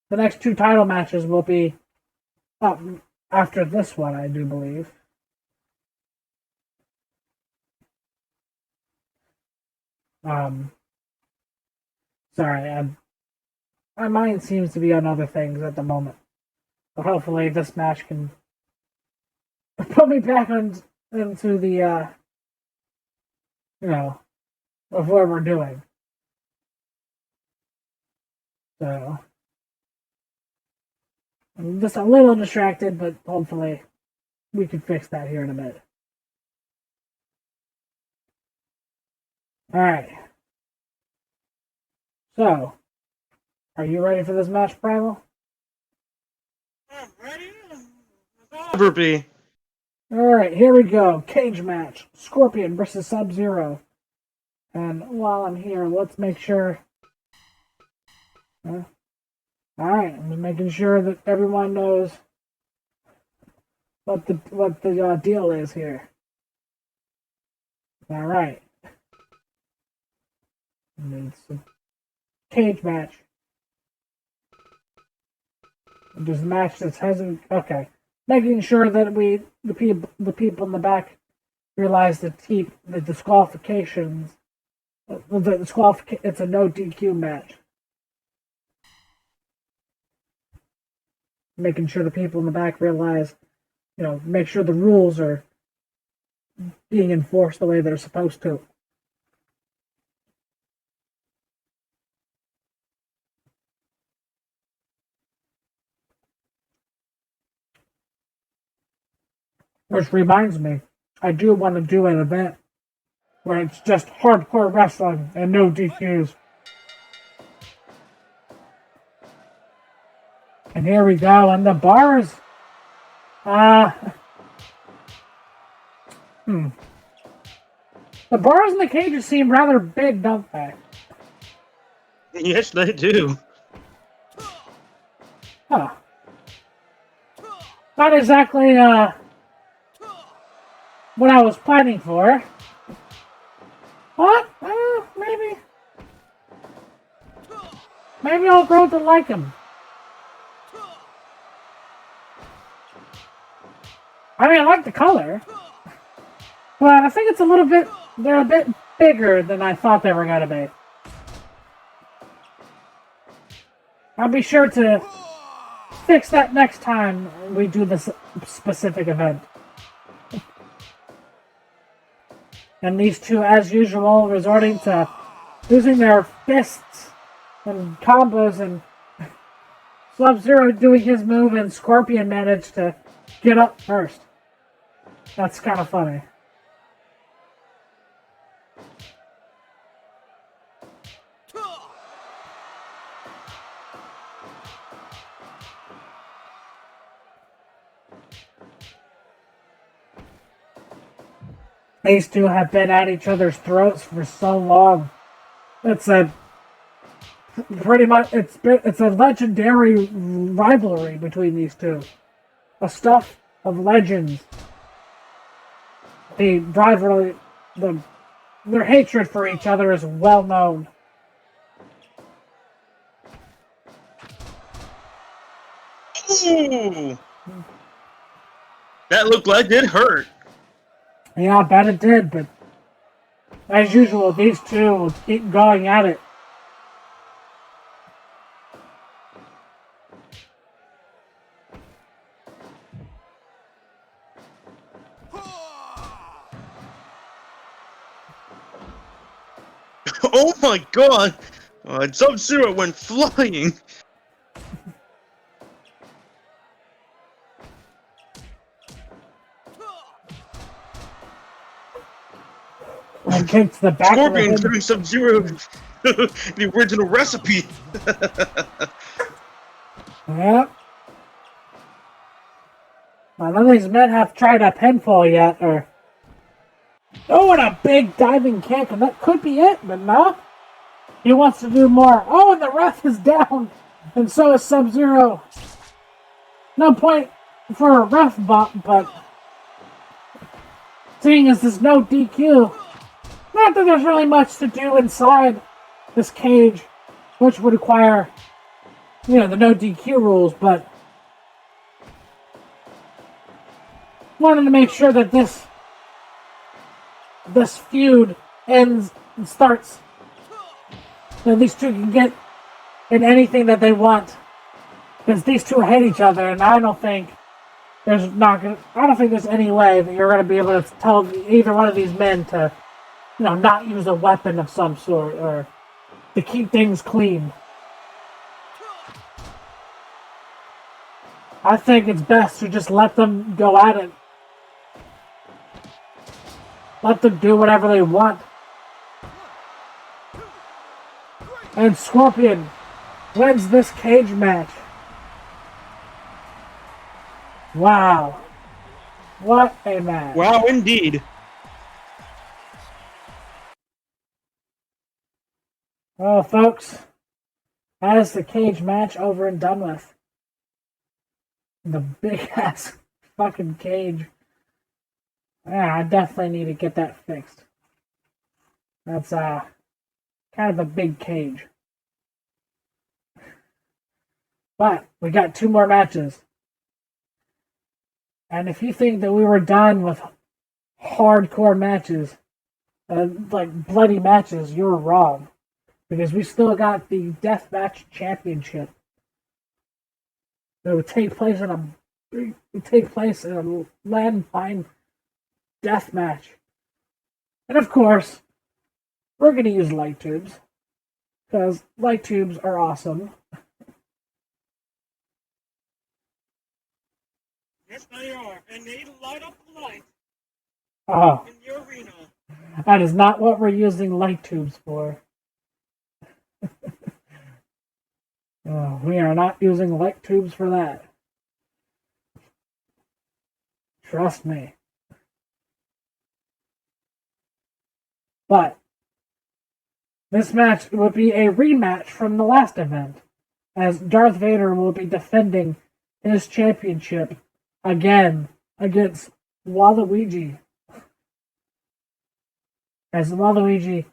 the next two title matches will be up after this one, I do believe. Sorry, my mind seems to be on other things at the moment. But hopefully this match can put me back into the, of what we're doing. So, I'm just a little distracted, but hopefully we can fix that here in a bit. Alright. So, are you ready for this match, Primal? I'm ready. Ever be. Alright, here we go. Cage match. Scorpion versus Sub-Zero. And while I'm here, let's make sure... Alright, I'm just making sure that everyone knows what the deal is here. Alright. It's a cage match. There's a match that hasn't... Okay. Making sure that the people in the back realize that the disqualifications... It's a no DQ match. Making sure the people in the back realize, make sure the rules are being enforced the way they're supposed to. Which reminds me, I do want to do an event where it's just hardcore wrestling and no DQs. And here we go, and the bars. The bars in the cages seem rather big, don't they? Yes, they do. Huh. Not exactly, what I was planning for. What? Maybe. Maybe I'll grow to like them. I mean, I like the color. But I think it's they're a bit bigger than I thought they were going to be. I'll be sure to fix that next time we do this specific event. And these two, as usual, resorting to using their fists and combos, and Sub-Zero doing his move, and Scorpion managed to get up first. That's kind of funny. These two have been at each other's throats for so long. It's a legendary rivalry between these two. A stuff of legends. The rivalry, their hatred for each other is well known. Ooh. That looked like it hurt. Yeah, I bet it did, but as usual, these two will keep going at it Oh my god! Sub-Zero went flying! And kicked the back Scorpion of him. giving Sub-Zero the original recipe! Yep. None of these men have tried a pinfall yet, or... Oh, and a big diving kick, and that could be it, but no. He wants to do more. Oh, and the ref is down, and so is Sub-Zero. No point for a ref bump, but... Seeing as there's no DQ, not that there's really much to do inside this cage, which would require, you know, the no DQ rules, but... Wanted to make sure that this feud ends and starts. That these two can get in anything that they want, because these two hate each other, and I don't think there's any way that you're going to be able to tell either one of these men to, you know, not use a weapon of some sort or to keep things clean. I think it's best to just let them go at it. Let them do whatever they want. And Scorpion wins this cage match. Wow. What a match. Wow, indeed. Well, folks, that is the cage match over and done with. The big-ass fucking cage. Yeah, I definitely need to get that fixed. That's, kind of a big cage. But, we got 2 more matches. And if you think that we were done with hardcore matches, like bloody matches, you're wrong. Because we still got the Deathmatch Championship. That would take place in a landmine death match. And of course, we're going to use light tubes. Because light tubes are awesome. Yes, they are. And they light up the light Oh, in the arena. that is not what we're using light tubes for. Oh, we are not using light tubes for that. Trust me. But this match will be a rematch from the last event, as Darth Vader will be defending his championship again against Waluigi. As Waluigi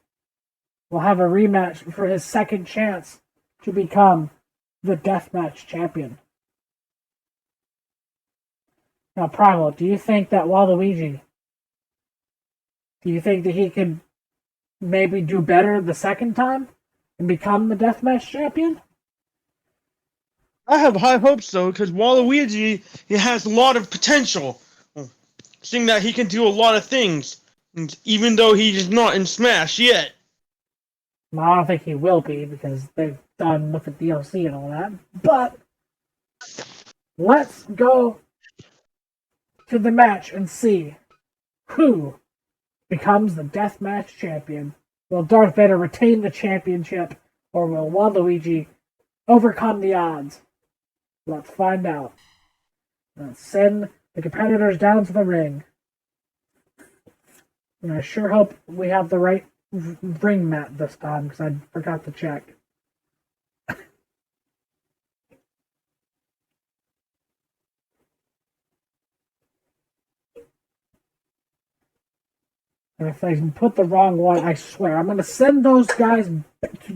will have a rematch for his second chance to become the Deathmatch Champion. Now, Primal, do you think that Waluigi, do you think that he could maybe do better the second time and become the Deathmatch Champion? I have high hopes though, because Waluigi, he has a lot of potential. Seeing that he can do a lot of things, even though he's not in Smash yet. Well, I don't think he will be, because they've done with the DLC and all that. But let's go to the match and see who becomes the Deathmatch Champion. Will Darth Vader retain the championship, or will Waluigi overcome the odds? Let's find out. Let's send the competitors down to the ring. And I sure hope we have the right ring mat this time, because I forgot to check. And if I put the wrong one, I swear, I'm going to send those guys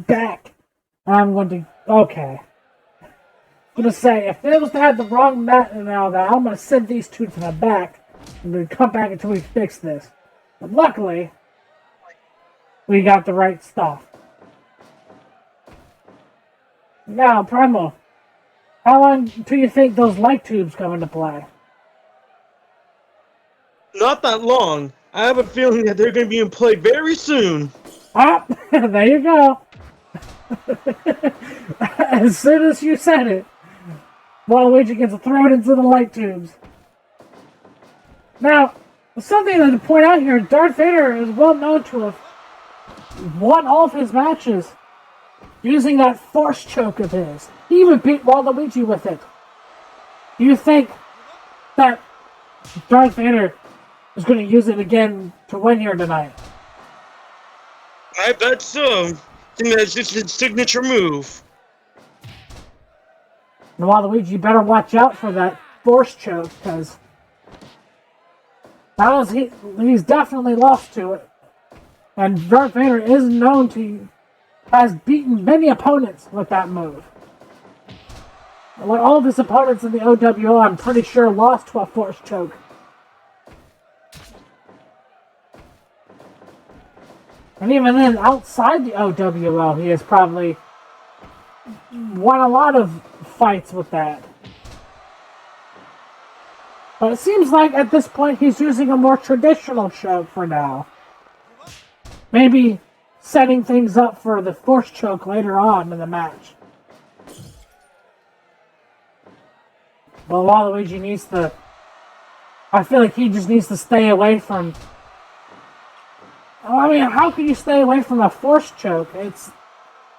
back. I'm going to... Okay. I'm going to say, if they was to have the wrong mat and all that, I'm going to send these two to the back. And then come back until we fix this. But luckily, we got the right stuff. Now, Primal, how long do you think those light tubes come into play? Not that long. I have a feeling that they're going to be in play very soon. Ah, there you go. As soon as you said it, Waluigi gets thrown into the light tubes. Now, something to point out here, Darth Vader is well known to have won all of his matches using that force choke of his. He even beat Waluigi with it. Do you think that Darth Vader is going to use it again to win here tonight? I bet so. I think that's just his signature move. And Waluigi better watch out for that force choke, because he's definitely lost to it. And Darth Vader is known to has beaten many opponents with that move. Like all of his opponents in the OWO, I'm pretty sure lost to a force choke. And even then, outside the OWO, he has probably won a lot of fights with that. But it seems like at this point he's using a more traditional choke for now. Maybe setting things up for the force choke later on in the match. Well, Waluigi needs to... I feel like he just needs to stay away from... I mean, how can you stay away from a force choke?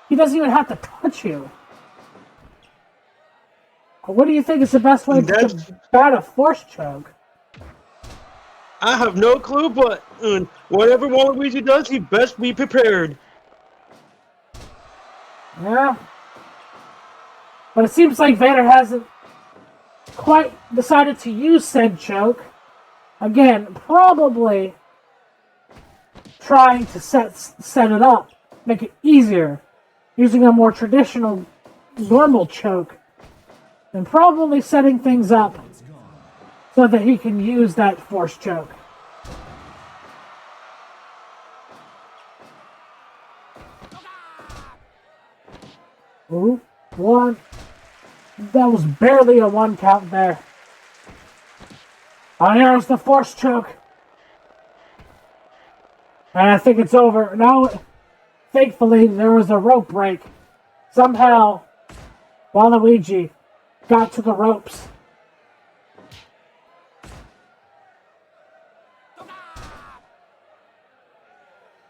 He doesn't even have to touch you. What do you think is the best way to combat a force choke? I have no clue, but whatever Waluigi does, he best be prepared. Yeah. But it seems like Vader hasn't quite decided to use said choke. Again, probably trying to set it up, make it easier, using a more traditional, normal choke, and probably setting things up so that he can use that force choke. Ooh, one. That was barely a one count there. Oh, here's the force choke. And I think it's over. Now, thankfully, there was a rope break. Somehow, Waluigi got to the ropes.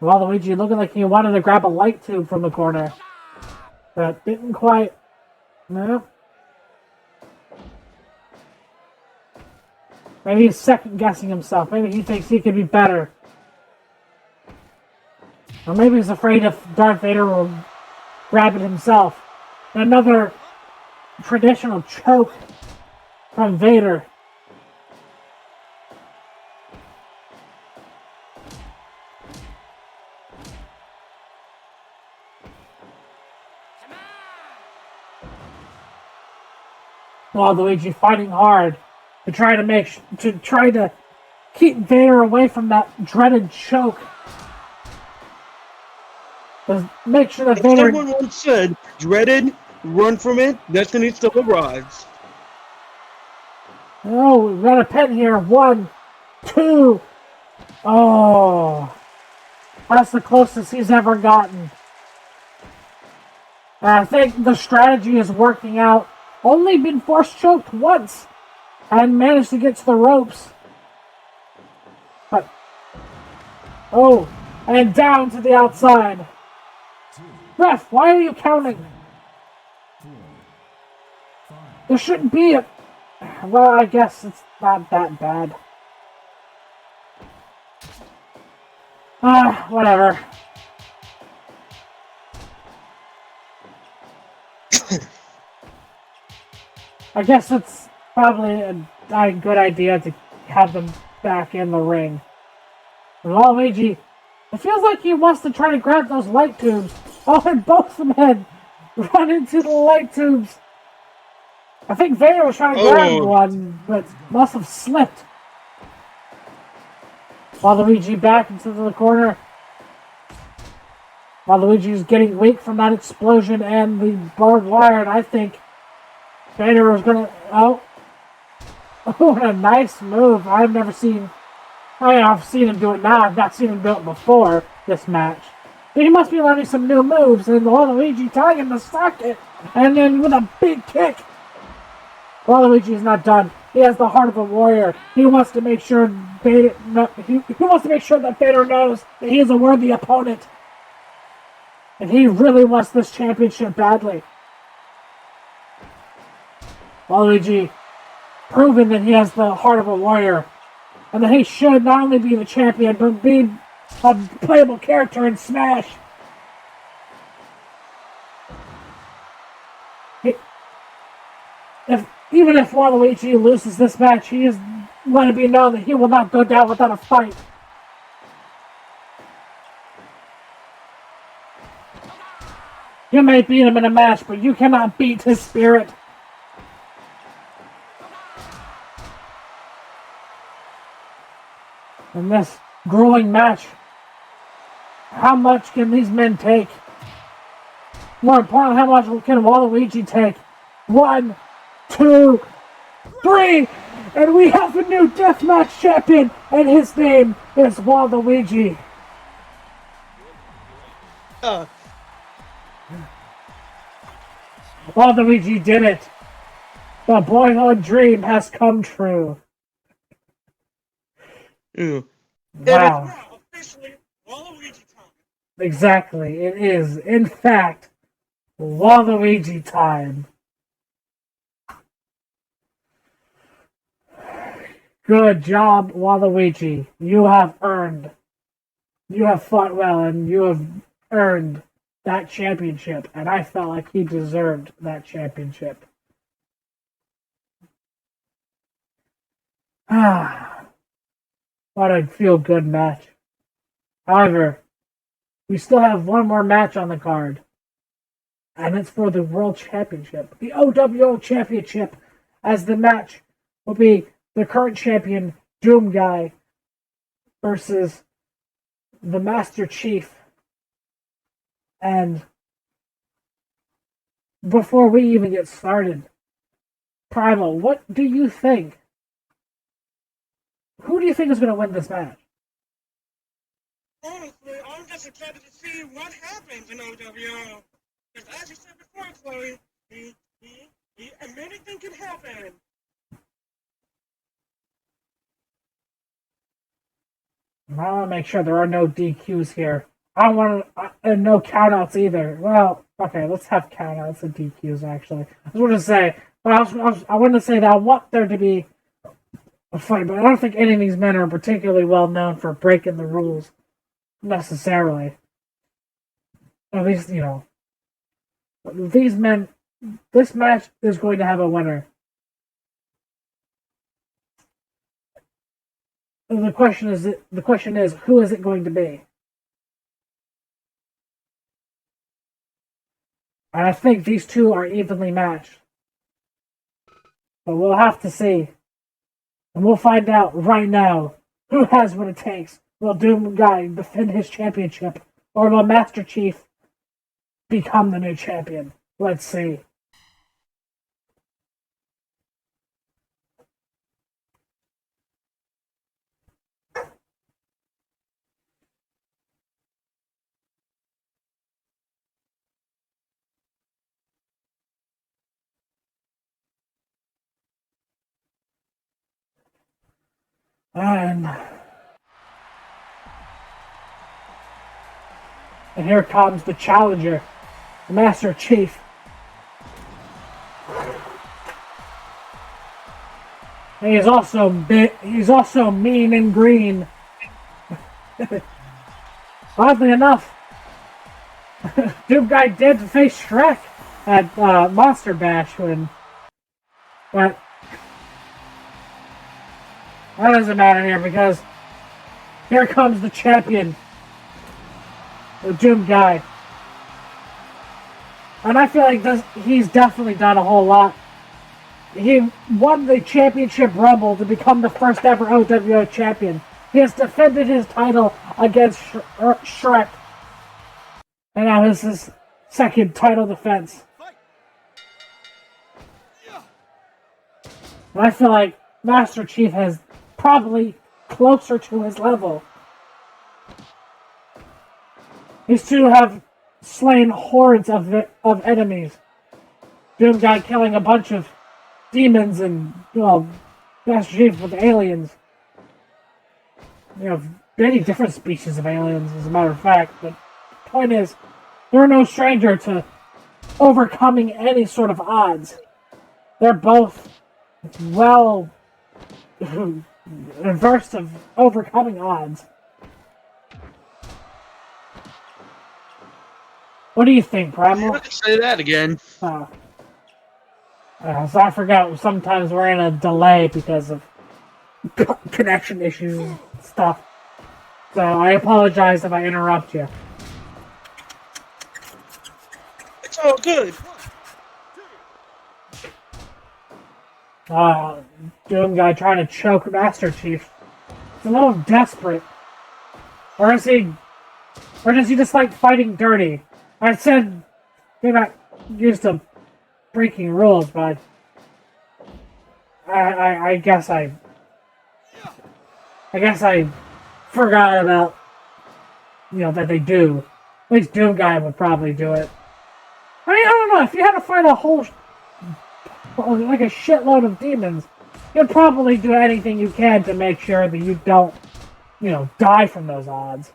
Waluigi looking like he wanted to grab a light tube from the corner. But didn't quite. No. Maybe he's second guessing himself. Maybe he thinks he could be better. Or maybe he's afraid if Darth Vader will grab it himself. Another traditional choke from Vader. Waluigi fighting hard to try to keep Vader away from that dreaded choke. Make sure that Vader... Someone once said, dreaded, run from it, destiny still arrives. Oh, we got a pin here. 1, 2. Oh. That's the closest he's ever gotten. And I think the strategy is working out. Only been force choked once. And managed to get to the ropes. But... Oh. And down to the outside. Ref, why are you counting? There shouldn't be a... Well, I guess it's not that bad. Whatever. I guess it's probably a good idea to have them back in the ring. Waluigi, it feels like he wants to try to grab those light tubes. Oh, and both of them run into the light tubes. I think Vader was trying to grab one, but must have slipped. Waluigi back into the corner. Waluigi is getting weak from that explosion and the barbed wire, and I think Vader was gonna... Oh, what a nice move. I've never seen... I've seen him do it now. I've not seen him do it before this match. He must be learning some new moves, and Waluigi tying in the socket, and then with a big kick. Waluigi is not done. He has the heart of a warrior. He wants to make sure Vader, he wants to make sure that Vader knows that he is a worthy opponent. And he really wants this championship badly. Waluigi proving that he has the heart of a warrior. And that he should not only be the champion, but be a playable character in Smash. Even if Waluigi loses this match, he is let it be known that he will not go down without a fight. You may beat him in a match, but you cannot beat his spirit. In this grueling match, how much can these men take? More importantly, how much can Waluigi take? 1, 2, 3, and we have a new Deathmatch Champion, and his name is Waluigi. Waluigi did it. The boyhood dream has come true. Ew. Wow. Now, officially, Waluigi time. Exactly. It is, in fact, Waluigi time. Good job, Waluigi. You have fought well, and you have earned that championship, and I felt like he deserved that championship. What a feel-good match. However, we still have one more match on the card, and it's for the World Championship, the OWO Championship, as the match will be the current champion, Doom Guy, versus the Master Chief. And before we even get started, Primal, what do you think? Who do you think is going to win this match? Honestly, I'm just excited to see what happens in OWO. Because as you said before, Chloe, anything can happen. I want to make sure there are no DQs here. I don't want to, no countouts either. Well, okay, let's have countouts and DQs actually. I was going to say, but I wanted to say that I want there to be a fight, but I don't think any of these men are particularly well known for breaking the rules necessarily. At least, you know, these men. This match is going to have a winner. The question is, who is it going to be? And I think these two are evenly matched. But we'll have to see. And we'll find out right now who has what it takes. Will Doom Guy defend his championship? Or will Master Chief become the new champion? Let's see. And here comes the challenger, the Master Chief. And he's also mean and green. Oddly enough, Doom Guy did face Shrek at Monster Bash but that doesn't matter here because here comes the champion, the Doom Guy. And I feel like he's definitely done a whole lot. He won the championship rumble to become the first ever OWO champion. He has defended his title against Shrek. And now this is his second title defense. And I feel like Master Chief has probably closer to his level. These two have slain hordes of enemies. Doom Guy killing a bunch of demons and, well, Master Chief with aliens. Many different species of aliens, as a matter of fact. But the point is, they're no stranger to overcoming any sort of odds. They're both well versed of overcoming odds. What do you think, Primal? Say that again. So I forgot, sometimes we're in a delay because of connection issues and stuff. So I apologize if I interrupt you. It's all good. Doom Guy trying to choke Master Chief. It's a little desperate. Or does he just like fighting dirty? I said they're not used to breaking rules, but I guess I forgot about, that they do. At least Doom Guy would probably do it. I mean, I don't know, if you had to fight a whole, like a shitload of demons, you'd probably do anything you can to make sure that you don't, die from those odds.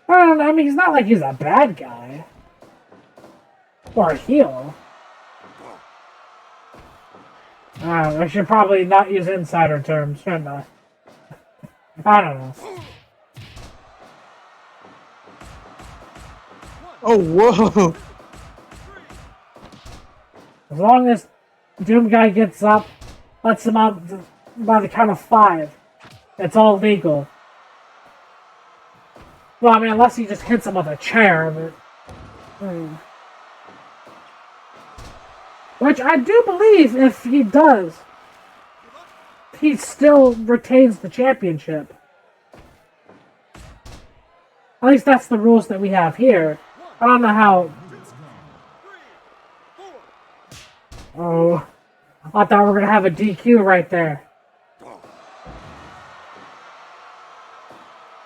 I don't know, I mean, he's not like he's a bad guy. Or a heel. I should probably not use insider terms, shouldn't I? I don't know. Oh, whoa. As long as Doom Guy gets up, lets him up by the count of 5, it's all legal. Well, I mean, unless he just hits him with a chair, but... Which I do believe if he does, he still retains the championship. At least that's the rules that we have here. I don't know how... Oh, I thought we were going to have a DQ right there.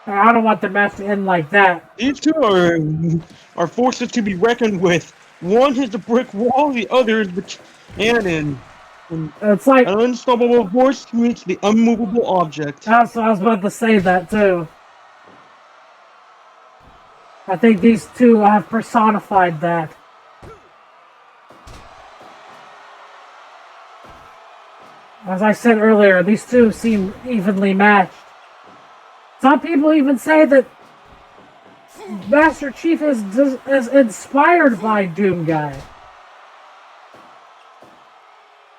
I don't want the match to end like that. These two are forces to be reckoned with. One is the brick wall, the other is the cannon. And it's like an unstoppable force meets the unmovable object. I was about to say that too. I think these two have personified that. As I said earlier, these two seem evenly matched. Some people even say that Master Chief is inspired by Doom Guy.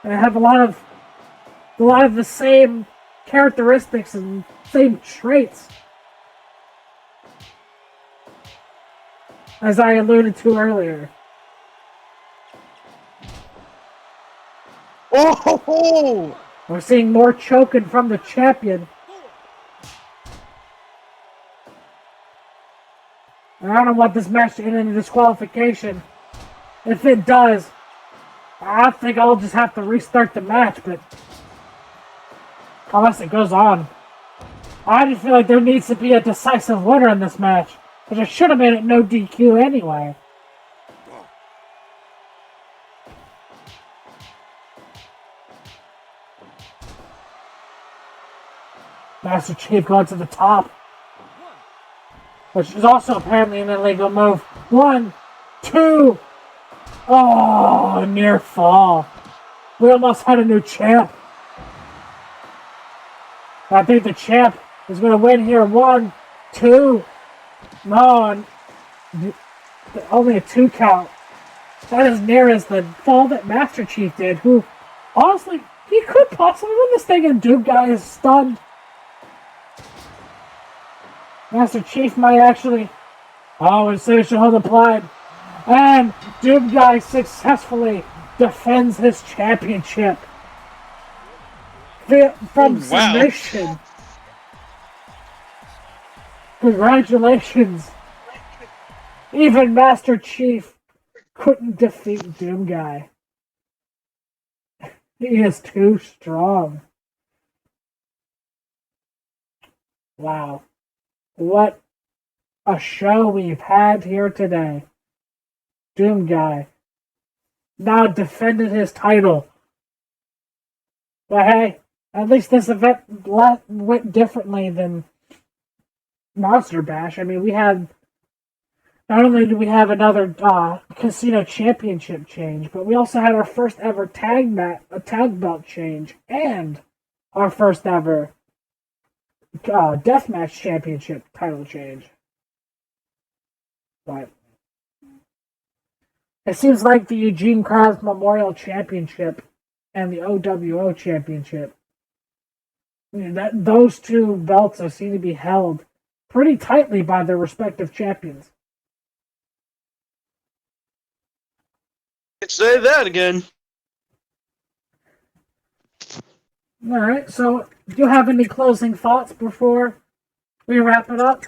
They have a lot of the same characteristics and same traits. As I alluded to earlier. Oh! We're seeing more choking from the champion. I don't want this match to end in a disqualification. If it does, I think I'll just have to restart the match, but unless it goes on. I just feel like there needs to be a decisive winner in this match, which I should have made it no DQ anyway. Master Chief going to the top. Which is also apparently an illegal move. 1, 2. Oh, near fall. We almost had a new champ. I think the champ is going to win here. 1, 2. No, and only a 2 count. That is near as the fall that Master Chief did, who, honestly, he could possibly win this thing, and Doom Guy is stunned. Master Chief might actually... Oh, insertion hold applied. And Doom Guy successfully defends his championship. From submission. Congratulations. Even Master Chief couldn't defeat Doom Guy. He is too strong. Wow. What a show we've had here today. Doom Guy now defended his title. But hey, at least this event went differently than Monster Bash. I mean, we had, not only did we have another casino championship change, but we also had our first ever tag belt change and our first ever Deathmatch Championship title change. But it seems like the Eugene Krabs Memorial Championship and the OWO Championship, those two belts seem to be held pretty tightly by their respective champions. Can't say that again. Alright, so do you have any closing thoughts before we wrap it up?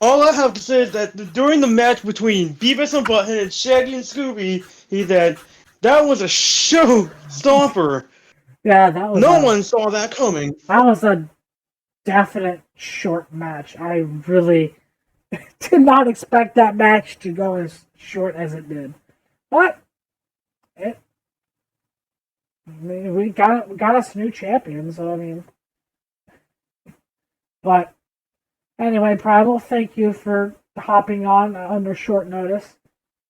All I have to say is that during the match between Beavis and Butthead and Shaggy and Scooby, that was a show stomper. Yeah, that was No one saw that coming. That was a definite short match. I really did not expect that match to go as short as it did. But we got us new champions, so I mean. But anyway, Primal, thank you for hopping on under short notice.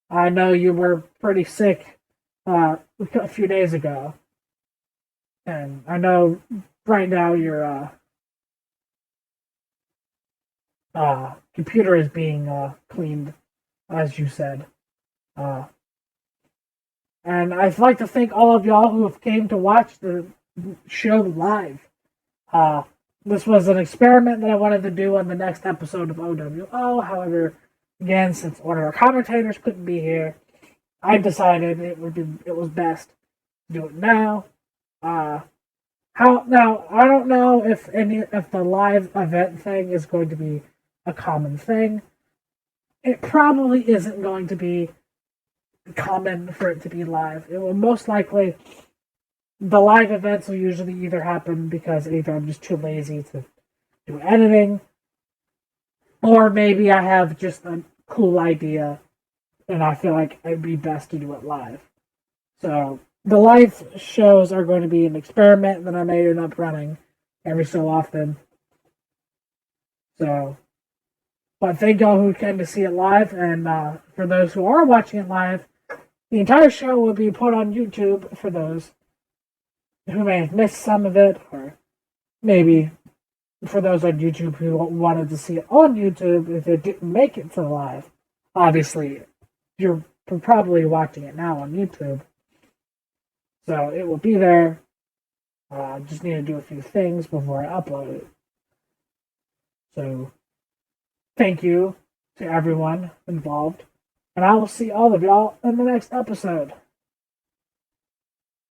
I know you were pretty sick a few days ago. And I know right now your computer is being cleaned, as you said. And I'd like to thank all of y'all who have came to watch the show live. This was an experiment that I wanted to do on the next episode of OWO. However, again, since one of our commentators couldn't be here, I decided it was best to do it now. Now I don't know if the live event thing is going to be a common thing. It probably isn't going to be common for it to be live. It will most likely, the live events will usually either happen because either I'm just too lazy to do editing, or maybe I have just a cool idea and I feel like it'd be best to do it live. So the live shows are going to be an experiment that I may end up running every so often. So, but thank y'all who came to see it live, and for those who are watching it live, the entire show will be put on YouTube for those who may have missed some of it, or maybe for those on YouTube who wanted to see it on YouTube if it didn't make it to live. Obviously, you're probably watching it now on YouTube. So it will be there. Just need to do a few things before I upload it. So thank you to everyone involved. And I will see all of y'all in the next episode.